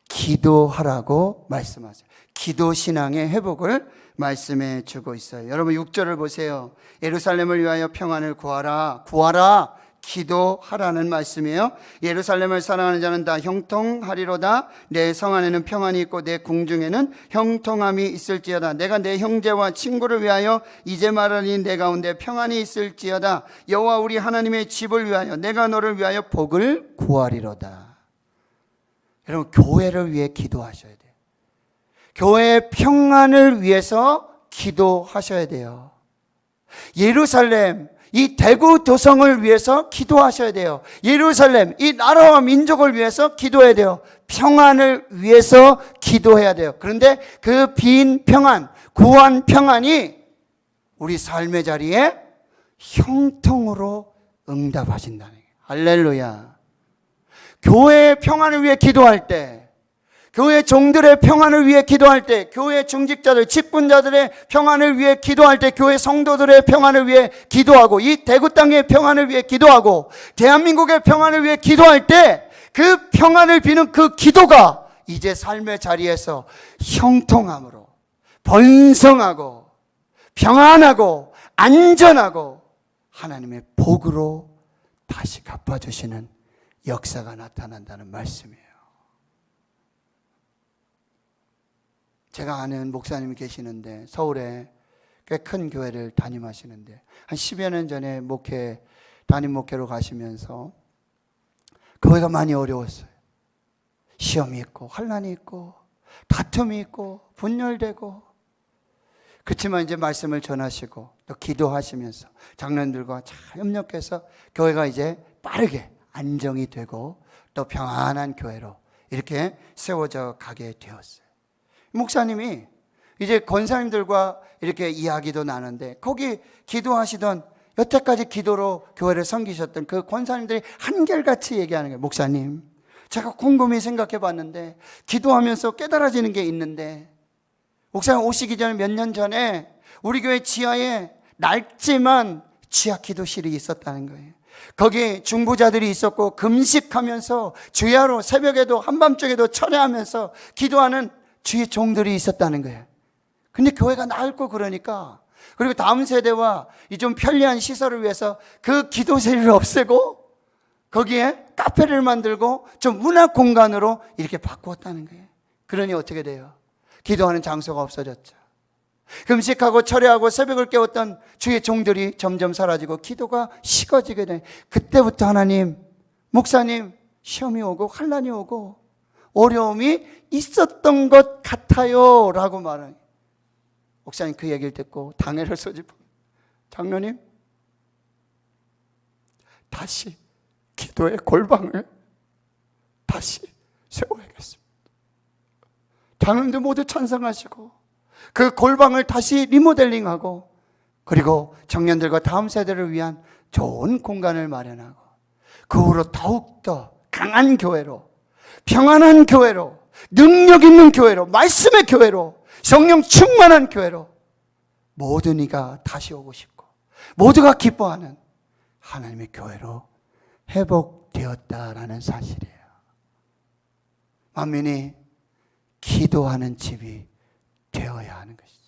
Speaker 2: 기도하라고 말씀하세요. 기도 신앙의 회복을 말씀해 주고 있어요. 여러분 6절을 보세요. 예루살렘을 위하여 평안을 구하라. 구하라. 기도하라는 말씀이에요. 예루살렘을 사랑하는 자는 다 형통하리로다. 내 성 안에는 평안이 있고 내 궁중에는 형통함이 있을지어다. 내가 내 형제와 친구를 위하여 이제 말하니 내 가운데 평안이 있을지어다. 여호와 우리 하나님의 집을 위하여 내가 너를 위하여 복을 구하리로다. 여러분 교회를 위해 기도하셔야 돼요. 교회의 평안을 위해서 기도하셔야 돼요. 예루살렘, 이 대구 도성을 위해서 기도하셔야 돼요. 예루살렘, 이 나라와 민족을 위해서 기도해야 돼요. 평안을 위해서 기도해야 돼요. 그런데 그 빈 평안, 구한 평안이 우리 삶의 자리에 형통으로 응답하신다는 거예요. 할렐루야. 교회의 평안을 위해 기도할 때, 교회 종들의 평안을 위해 기도할 때, 교회 중직자들, 직분자들의 평안을 위해 기도할 때, 교회 성도들의 평안을 위해 기도하고, 이 대구 땅의 평안을 위해 기도하고, 대한민국의 평안을 위해 기도할 때, 그 평안을 비는 그 기도가 이제 삶의 자리에서 형통함으로, 번성하고, 평안하고, 안전하고, 하나님의 복으로 다시 갚아주시는 역사가 나타난다는 말씀이에요. 제가 아는 목사님이 계시는데 서울에 꽤 큰 교회를 담임하시는데 한 10여 년 전에 담임 목회로 가시면서 교회가 많이 어려웠어요. 시험이 있고 환난이 있고 다툼이 있고 분열되고, 그렇지만 이제 말씀을 전하시고 또 기도하시면서 장로님들과 잘 협력해서 교회가 이제 빠르게 안정이 되고 또 평안한 교회로 이렇게 세워져 가게 되었어요. 목사님이 이제 권사님들과 이렇게 이야기도 나는데 거기 기도하시던, 여태까지 기도로 교회를 섬기셨던 그 권사님들이 한결같이 얘기하는 거예요. 목사님, 제가 곰곰이 생각해 봤는데 기도하면서 깨달아지는 게 있는데, 목사님 오시기 전에 몇 년 전에 우리 교회 지하에 낡지만 지하 기도실이 있었다는 거예요. 거기 중보자들이 있었고 금식하면서 주야로 새벽에도 한밤중에도 철회하면서 기도하는 주의 종들이 있었다는 거예요. 근데 교회가 낡고 그러니까, 그리고 다음 세대와 이 좀 편리한 시설을 위해서 그 기도실을 없애고 거기에 카페를 만들고 좀 문화 공간으로 이렇게 바꾸었다는 거예요. 그러니 어떻게 돼요? 기도하는 장소가 없어졌죠. 금식하고 철회하고 새벽을 깨웠던 주의 종들이 점점 사라지고 기도가 식어지게 돼. 그때부터 하나님, 목사님 시험이 오고 환난이 오고 어려움이 있었던 것 같아요 라고 말해요. 목사님 그 얘기를 듣고 당회를 소집하고, 장로님 다시 기도의 골방을 다시 세워야겠습니다. 장로님들 모두 찬성하시고 그 골방을 다시 리모델링하고, 그리고 청년들과 다음 세대를 위한 좋은 공간을 마련하고, 그 후로 더욱더 강한 교회로, 평안한 교회로, 능력 있는 교회로, 말씀의 교회로, 성령 충만한 교회로 모든 이가 다시 오고 싶고 모두가 기뻐하는 하나님의 교회로 회복되었다라는 사실이에요. 만민이 기도하는 집이 되어야 하는 것이죠.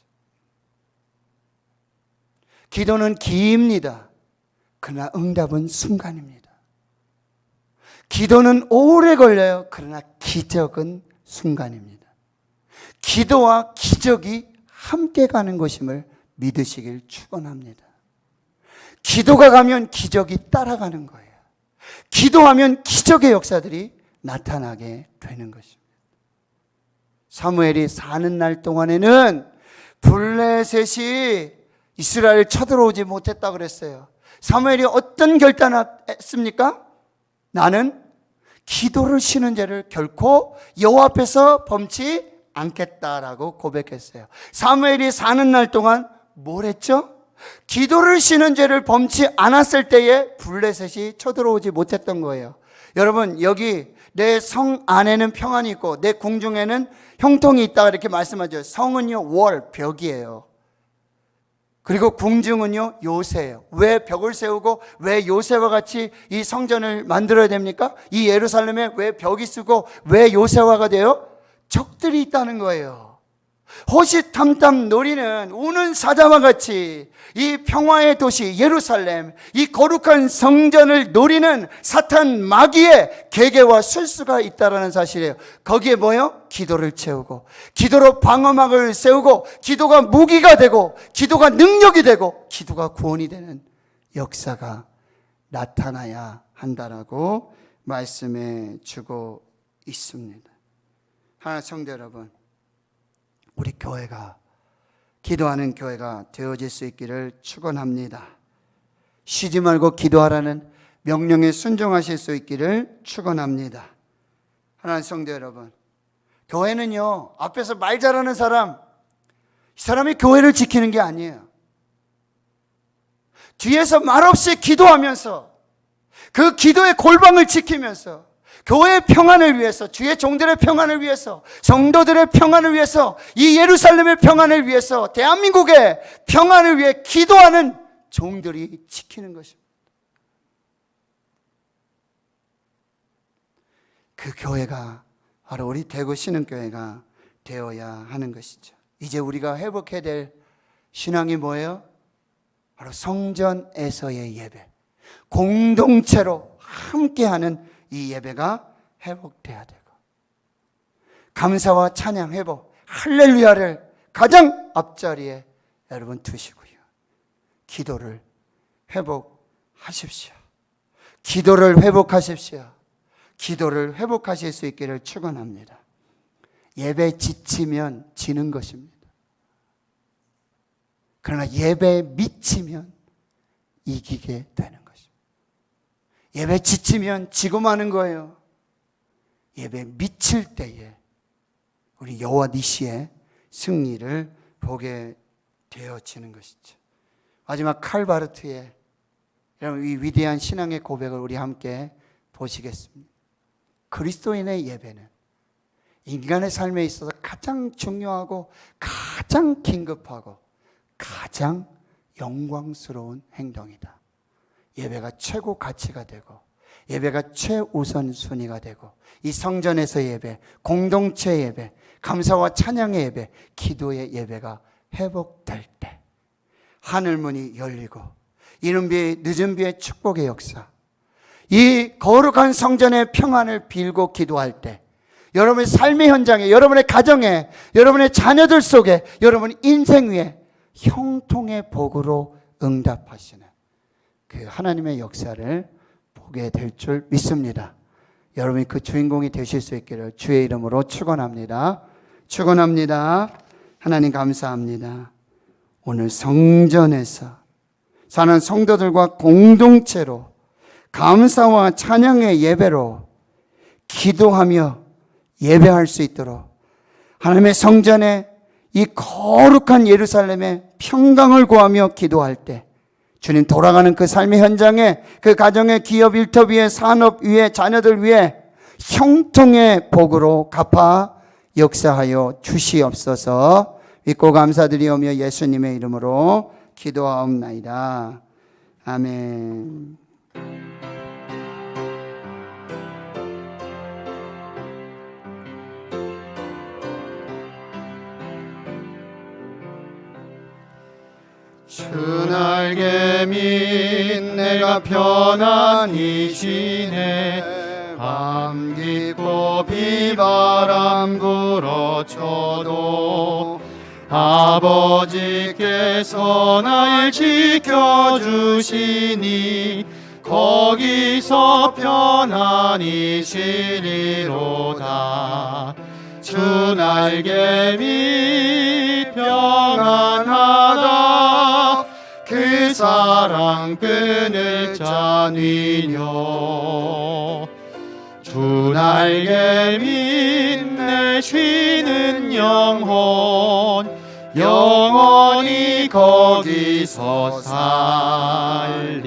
Speaker 2: 기도는 기입니다. 그러나 응답은 순간입니다. 기도는 오래 걸려요. 그러나 기적은 순간입니다. 기도와 기적이 함께 가는 것임을 믿으시길 축원합니다. 기도가 가면 기적이 따라가는 거예요. 기도하면 기적의 역사들이 나타나게 되는 것입니다. 사무엘이 사는 날 동안에는 블레셋이 이스라엘을 쳐들어오지 못했다 그랬어요. 사무엘이 어떤 결단을 했습니까? 나는 기도를 쉬는 죄를 결코 여호와 앞에서 범치 않겠다라고 고백했어요. 사무엘이 사는 날 동안 뭘 했죠? 기도를 쉬는 죄를 범치 않았을 때에 블레셋이 쳐들어오지 못했던 거예요. 여러분, 여기 내 성 안에는 평안이 있고 내 궁중에는 형통이 있다 이렇게 말씀하죠. 성은요, 월, 벽이에요. 그리고 궁중은요, 요새예요. 왜 벽을 세우고 왜 요새와 같이 이 성전을 만들어야 됩니까? 이 예루살렘에 왜 벽이 쓰고 왜 요새화가 돼요? 적들이 있다는 거예요. 호시탐탐 노리는 우는 사자와 같이 이 평화의 도시 예루살렘, 이 거룩한 성전을 노리는 사탄 마귀의 계계와 술수가 있다는 사실이에요. 거기에 뭐예요? 기도를 채우고 기도로 방어막을 세우고 기도가 무기가 되고 기도가 능력이 되고 기도가 구원이 되는 역사가 나타나야 한다라고 말씀해 주고 있습니다. 하나님 성도 여러분, 우리 교회가 기도하는 교회가 되어질 수 있기를 축원합니다. 쉬지 말고 기도하라는 명령에 순종하실 수 있기를 축원합니다. 하나님 성도 여러분, 교회는요, 앞에서 말 잘하는 사람, 이 사람이 교회를 지키는 게 아니에요. 뒤에서 말없이 기도하면서 그 기도의 골방을 지키면서 교회의 평안을 위해서, 주의 종들의 평안을 위해서, 성도들의 평안을 위해서, 이 예루살렘의 평안을 위해서, 대한민국의 평안을 위해 기도하는 종들이 지키는 것입니다. 그 교회가 바로 우리 대구 신흥교회가 되어야 하는 것이죠. 이제 우리가 회복해야 될 신앙이 뭐예요? 바로 성전에서의 예배, 공동체로 함께하는 이 예배가 회복돼야 되고, 감사와 찬양 회복, 할렐루야를 가장 앞자리에 여러분 두시고요, 기도를 회복하십시오. 기도를 회복하십시오. 기도를 회복하실 수 있기를 축원합니다. 예배 지치면 지는 것입니다. 그러나 예배에 미치면 이기게 되는 것입니다. 예배 지치면 지고 마는 거예요. 예배 미칠 때에 우리 여호와 니시의 승리를 보게 되어지는 것이죠. 마지막 칼바르트의 여러분, 이 위대한 신앙의 고백을 우리 함께 보시겠습니다. 그리스도인의 예배는 인간의 삶에 있어서 가장 중요하고 가장 긴급하고 가장 영광스러운 행동이다. 예배가 최고 가치가 되고 예배가 최우선 순위가 되고, 이 성전에서 예배, 공동체 예배, 감사와 찬양의 예배, 기도의 예배가 회복될 때 하늘문이 열리고 이른 비의 늦은 비의 축복의 역사, 이 거룩한 성전의 평안을 빌고 기도할 때 여러분의 삶의 현장에, 여러분의 가정에, 여러분의 자녀들 속에, 여러분 인생 위에 형통의 복으로 응답하시는 그 하나님의 역사를 보게 될 줄 믿습니다. 여러분이 그 주인공이 되실 수 있기를 주의 이름으로 축원합니다. 축원합니다. 하나님 감사합니다. 오늘 성전에서 사는 성도들과 공동체로 감사와 찬양의 예배로 기도하며 예배할 수 있도록 하나님의 성전에, 이 거룩한 예루살렘에 평강을 구하며 기도할 때 주님, 돌아가는 그 삶의 현장에, 그 가정의 기업 일터 위에, 산업 위에, 자녀들 위에 형통의 복으로 갚아 역사하여 주시옵소서. 믿고 감사드리오며 예수님의 이름으로 기도하옵나이다. 아멘.
Speaker 5: 주 날개 밑 내가 편안히 쉬네. 밤 깊고 비바람 불어쳐도 아버지께서 날 지켜주시니 거기서 편안히 쉬리로다. 주 날개 밑 평안하다 그 사랑 끈을 짜뉘며 주 날개 밑내 쉬는 영혼 영원히 거기서 살리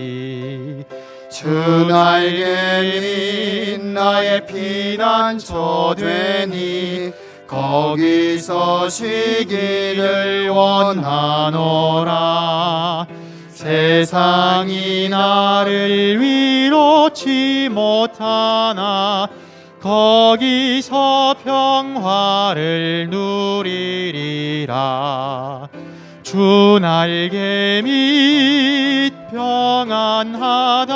Speaker 5: 주 날개 밑 나의 피난처 되니 거기서 쉬기를 원하노라 세상이 나를 위로치 못하나 거기서 평화를 누리리라 주 날개 밑 평안하다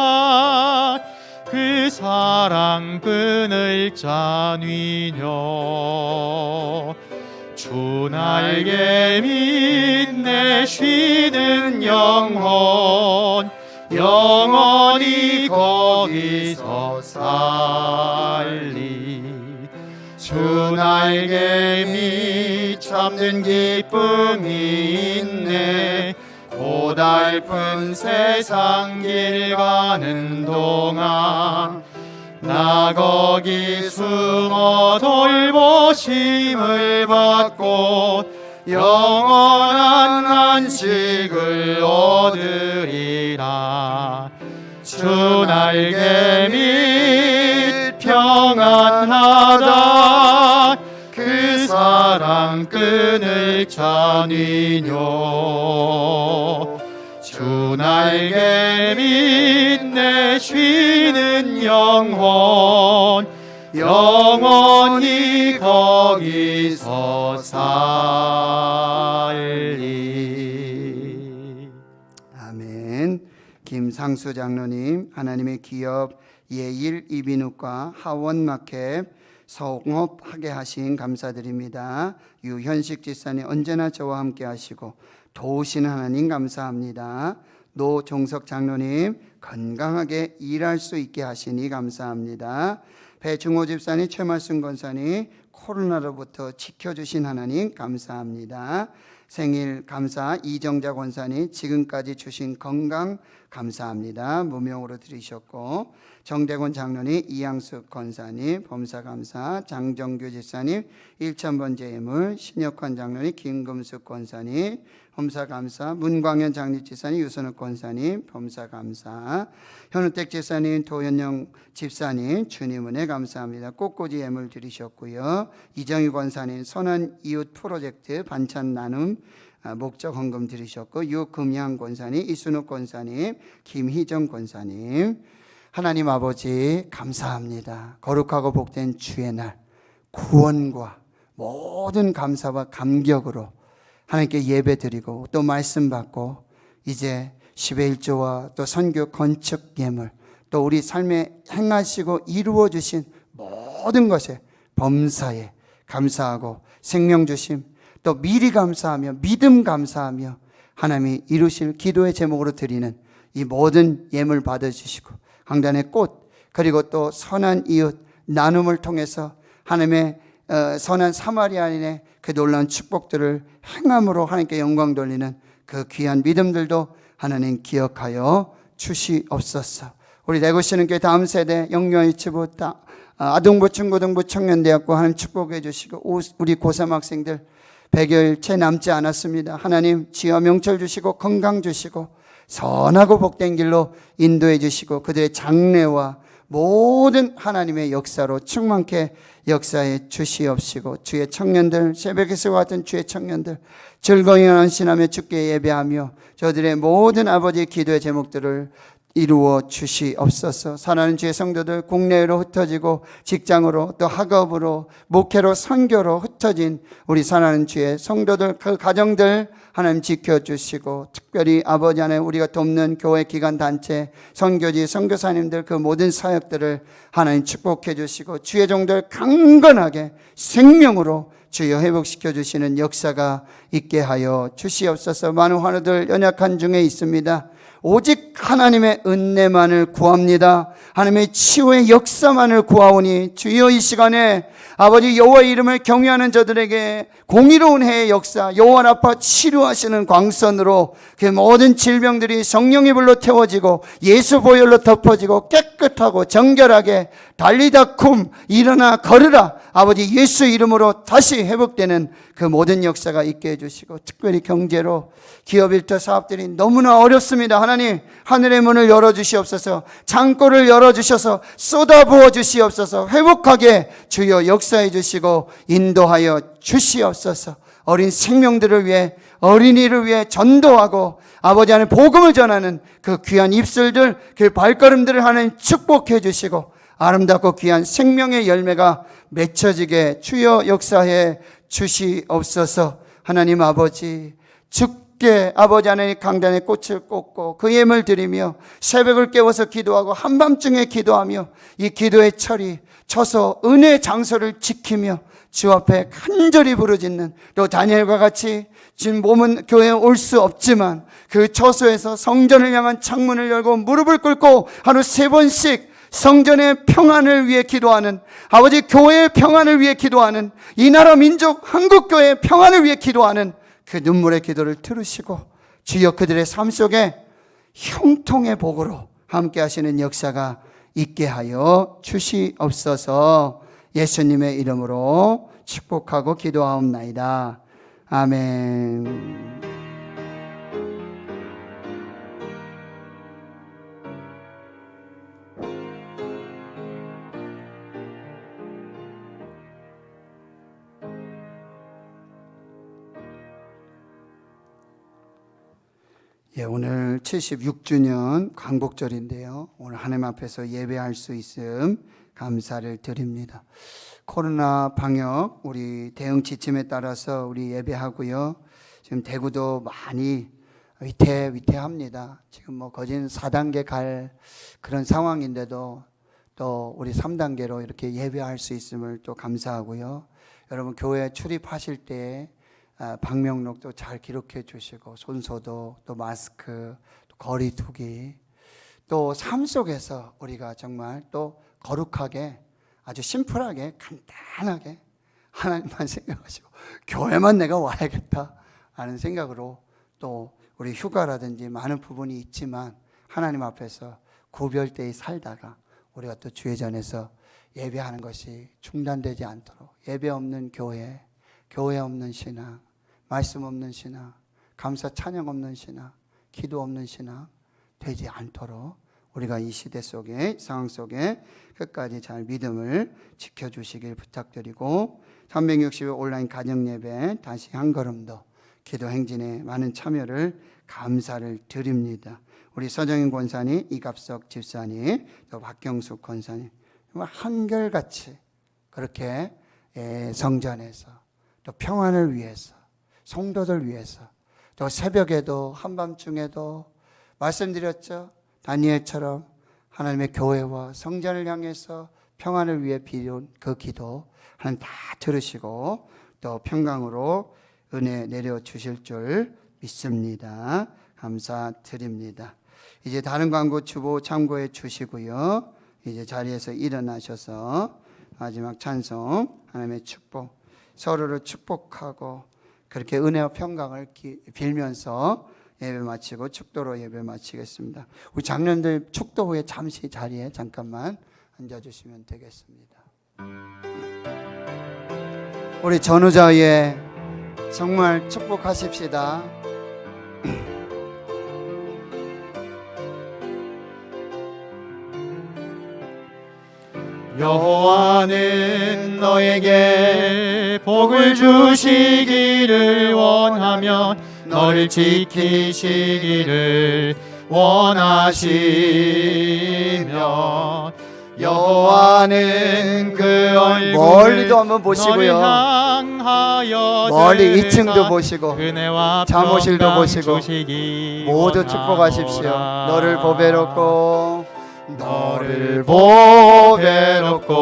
Speaker 5: 그 사랑 끈을 짜뉘며 주 날개 밑내 쉬는 영혼 영원히 거기서 살리 주 날개 밑 참는 기쁨이 있네 고달픈 세상 길 가는 동안 나 거기 숨어 돌보심을 받고 영원한 안식을 얻으리라 주 날개 밑 평안하다 그 사랑 끈을 짜뉘뇨 주 날개 밑내 쉬는 영혼 영원히 거기서 살리.
Speaker 2: 아멘. 김상수 장로님, 하나님의 기업 예일 이비인후과 하원마켓 성업하게 하신 감사드립니다. 유현식 집사님 언제나 저와 함께 하시고 도우시는 하나님 감사합니다. 노종석 장로님 건강하게 일할 수 있게 하시니 감사합니다. 배중호 집사님, 최말순 권사님 코로나로부터 지켜주신 하나님 감사합니다. 생일 감사 이정자 권사님 지금까지 주신 건강 감사합니다. 무명으로 드리셨고 정대곤 장로님, 이양숙 권사님 범사 감사, 장정규 집사님 1,000번 제물, 신혁환 장로님, 김금숙 권사님 범사 감사, 문광현 장립집사님, 유선욱 권사님 범사 감사, 현우택 집사님, 도현영 집사님 주님 은혜 감사합니다. 꽃꽂이 예물 드리셨고요. 이정희 권사님 선한 이웃 프로젝트 반찬 나눔 목적 헌금 드리셨고, 유금양 권사님, 이순욱 권사님, 김희정 권사님, 하나님 아버지 감사합니다. 거룩하고 복된 주의 날 구원과 모든 감사와 감격으로 하나님께 예배 드리고 또 말씀 받고 이제 10의 1조와 또 선교 건축 예물 또 우리 삶에 행하시고 이루어 주신 모든 것에 범사에 감사하고 생명 주심 또 미리 감사하며 믿음 감사하며 하나님이 이루실 기도의 제목으로 드리는 이 모든 예물 받아주시고 강단의 꽃 그리고 또 선한 이웃 나눔을 통해서 하나님의 선한 사마리아인의 그 놀라운 축복들을 행함으로 하나님께 영광 돌리는 그 귀한 믿음들도 하나님 기억하여 주시옵소서. 우리 내고시는 교회 다음 세대 영유아유치부 아동부 중고등부 청년대학교 하나님 축복해 주시고 우리 고3 학생들 100여일 채 남지 않았습니다. 하나님 지어 명철 주시고 건강 주시고 선하고 복된 길로 인도해 주시고 그들의 장래와 모든 하나님의 역사로 충만케 역사해 주시옵시고 주의 청년들 새벽에서와 같은 주의 청년들 즐거이 안신하며 주께 예배하며 저들의 모든 아버지의 기도의 제목들을 이루어 주시옵소서. 사랑하는 주의 성도들 국내외로 흩어지고 직장으로 또 학업으로 목회로 선교로 흩어진 우리 사랑하는 주의 성도들 그 가정들 하나님 지켜주시고 특별히 아버지 안에 우리가 돕는 교회 기관 단체 선교지 선교사님들 그 모든 사역들을 하나님 축복해 주시고 주의 종들 강건하게 생명으로 주여 회복시켜 주시는 역사가 있게 하여 주시옵소서. 많은 환우들 연약한 중에 있습니다. 오직 하나님의 은혜만을 구합니다. 하나님의 치유의 역사만을 구하오니 주여 이 시간에 아버지 여호와의 이름을 경외하는 저들에게 공의로운 해의 역사, 여호와 라파 치료하시는 광선으로 그 모든 질병들이 성령의 불로 태워지고 예수 보혈로 덮어지고 깨끗하고 정결하게 달리다 쿰 일어나 걸으라 아버지 예수 이름으로 다시 회복되는 그 모든 역사가 있게 해주시고, 특별히 경제로 기업 일터 사업들이 너무나 어렵습니다. 하나님 하늘의 문을 열어주시옵소서. 창고를 열어주셔서 쏟아부어 주시옵소서. 회복하게 주여 역사해 주시고 인도하여 주시옵소서. 어린 생명들을 위해, 어린이를 위해 전도하고 아버지 하나님 복음을 전하는 그 귀한 입술들, 그 발걸음들을 하나님 축복해 주시고 아름답고 귀한 생명의 열매가 맺혀지게 주여 역사해 주시옵소서. 하나님 아버지, 주께 아버지 하나님 강단에 꽃을 꽂고 그 예물 드리며 새벽을 깨워서 기도하고 한밤중에 기도하며 이 기도의 철이 쳐서 은혜의 장소를 지키며 주 앞에 간절히 부르짖는, 또 다니엘과 같이 지금 몸은 교회에 올 수 없지만 그 처소에서 성전을 향한 창문을 열고 무릎을 꿇고 하루 3번씩 성전의 평안을 위해 기도하는, 아버지 교회의 평안을 위해 기도하는, 이 나라 민족 한국교회의 평안을 위해 기도하는 그 눈물의 기도를 들으시고 주여 그들의 삶 속에 형통의 복으로 함께 하시는 역사가 있게 하여 주시옵소서. 예수님의 이름으로 축복하고 기도하옵나이다. 아멘. 오늘 76주년 광복절인데요. 오늘 하나님 앞에서 예배할 수 있음 감사를 드립니다. 코로나 방역 우리 대응 지침에 따라서 우리 예배하고요. 지금 대구도 많이 위태합니다. 지금 뭐 거진 4단계 갈 그런 상황인데도 또 우리 3단계로 이렇게 예배할 수 있음을 또 감사하고요. 여러분 교회 출입하실 때 방명록도 잘 기록해 주시고 손소독, 또 마스크, 또 거리 두기, 또 삶 속에서 우리가 정말 또 거룩하게 아주 심플하게 간단하게 하나님만 생각하시고 교회만 내가 와야겠다 하는 생각으로, 또 우리 휴가라든지 많은 부분이 있지만 하나님 앞에서 구별되이 살다가 우리가 또 주회전에서 예배하는 것이 중단되지 않도록, 예배 없는 교회, 교회 없는 신앙, 말씀 없는 신앙, 감사 찬양 없는 신앙, 기도 없는 신앙 되지 않도록 우리가 이 시대 속에, 상황 속에 끝까지 잘 믿음을 지켜주시길 부탁드리고, 360일 온라인 가정예배 다시 한 걸음 더 기도 행진에 많은 참여를 감사를 드립니다. 우리 서정인 권사님, 이갑석 집사님, 또 박경숙 권사님 정말 한결같이 그렇게 성전에서 또 평안을 위해서, 성도들 위해서, 또 새벽에도 한밤중에도 말씀드렸죠. 다니엘처럼 하나님의 교회와 성전을 향해서 평안을 위해 비운 그 기도 하나님 다 들으시고 또 평강으로 은혜 내려주실 줄 믿습니다. 감사드립니다. 이제 다른 광고 주보 참고해 주시고요. 이제 자리에서 일어나셔서 마지막 찬송, 하나님의 축복, 서로를 축복하고 그렇게 은혜와 평강을 빌면서 예배 마치고 축도로 예배 마치겠습니다. 우리 장로님들 축도 후에 잠시 자리에 잠깐만 앉아주시면 되겠습니다. 우리 전우자에 정말 축복하십시다.
Speaker 5: 여호와는 너에게 복을 주시기를 원하며 너를 지키시기를 원하시며, 여호와는 그 얼굴을
Speaker 2: 멀리도 한번 보시고요.
Speaker 5: 향하여
Speaker 2: 멀리 2층도 보시고
Speaker 5: 은혜와
Speaker 2: 잠옷실도
Speaker 5: 평강
Speaker 2: 보시고
Speaker 5: 주시기
Speaker 2: 모두
Speaker 5: 원하노라.
Speaker 2: 축복하십시오. 너를 보배롭고
Speaker 5: 너를 보배롭고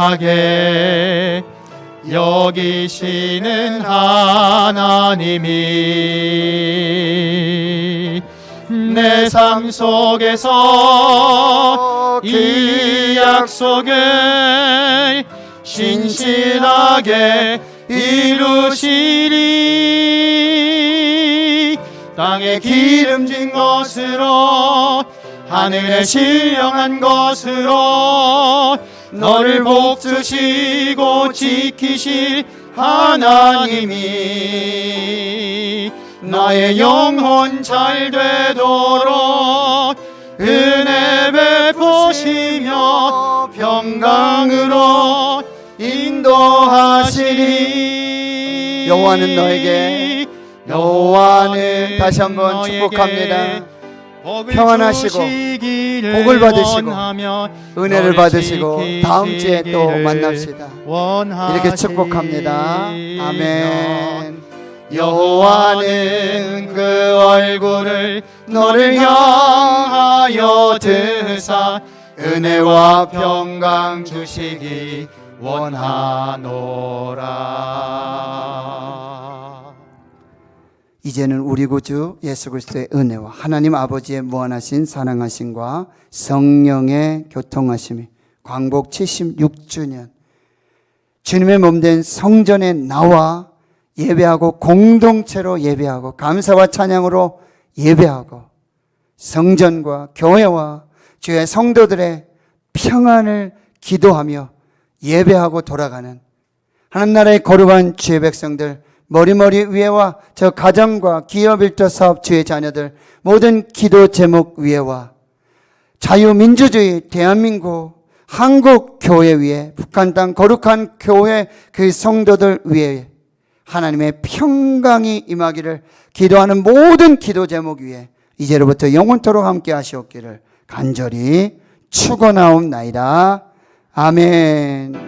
Speaker 5: 존귀하게 여기시는 하나님이 내 삶 속에서 이 약속을 신실하게 이루시리. 땅에 기름진 것으로 하늘에 신령한 것으로 너를 복주시고 지키실 하나님이 나의 영혼 잘 되도록 은혜 베푸시며 평강으로 인도하시리.
Speaker 2: 여호와는 다시 한번 축복합니다. 평안하시고 복을 받으시고 은혜를 받으시고 다음 주에 또 만납시다. 이렇게 축복합니다. 아멘.
Speaker 5: 여호와는 그 얼굴을 너를 향하여 드사 은혜와 평강 주시기 원하노라.
Speaker 2: 이제는 우리 구주 예수 그리스도의 은혜와 하나님 아버지의 무한하신 사랑하심과 성령의 교통하심이 광복 76주년 주님의 몸된 성전에 나와 예배하고 공동체로 예배하고 감사와 찬양으로 예배하고 성전과 교회와 주의 성도들의 평안을 기도하며 예배하고 돌아가는 하나님 나라의 거룩한 주의 백성들 머리머리 위에와 저 가정과 기업 일터 사업 주의 자녀들 모든 기도 제목 위에와 자유민주주의 대한민국 한국 교회 위에 북한 땅 거룩한 교회 그 성도들 위에 하나님의 평강이 임하기를 기도하는 모든 기도 제목 위에 이제로부터 영원토록 함께 하시옵기를 간절히 축원하옵나이다. 아멘.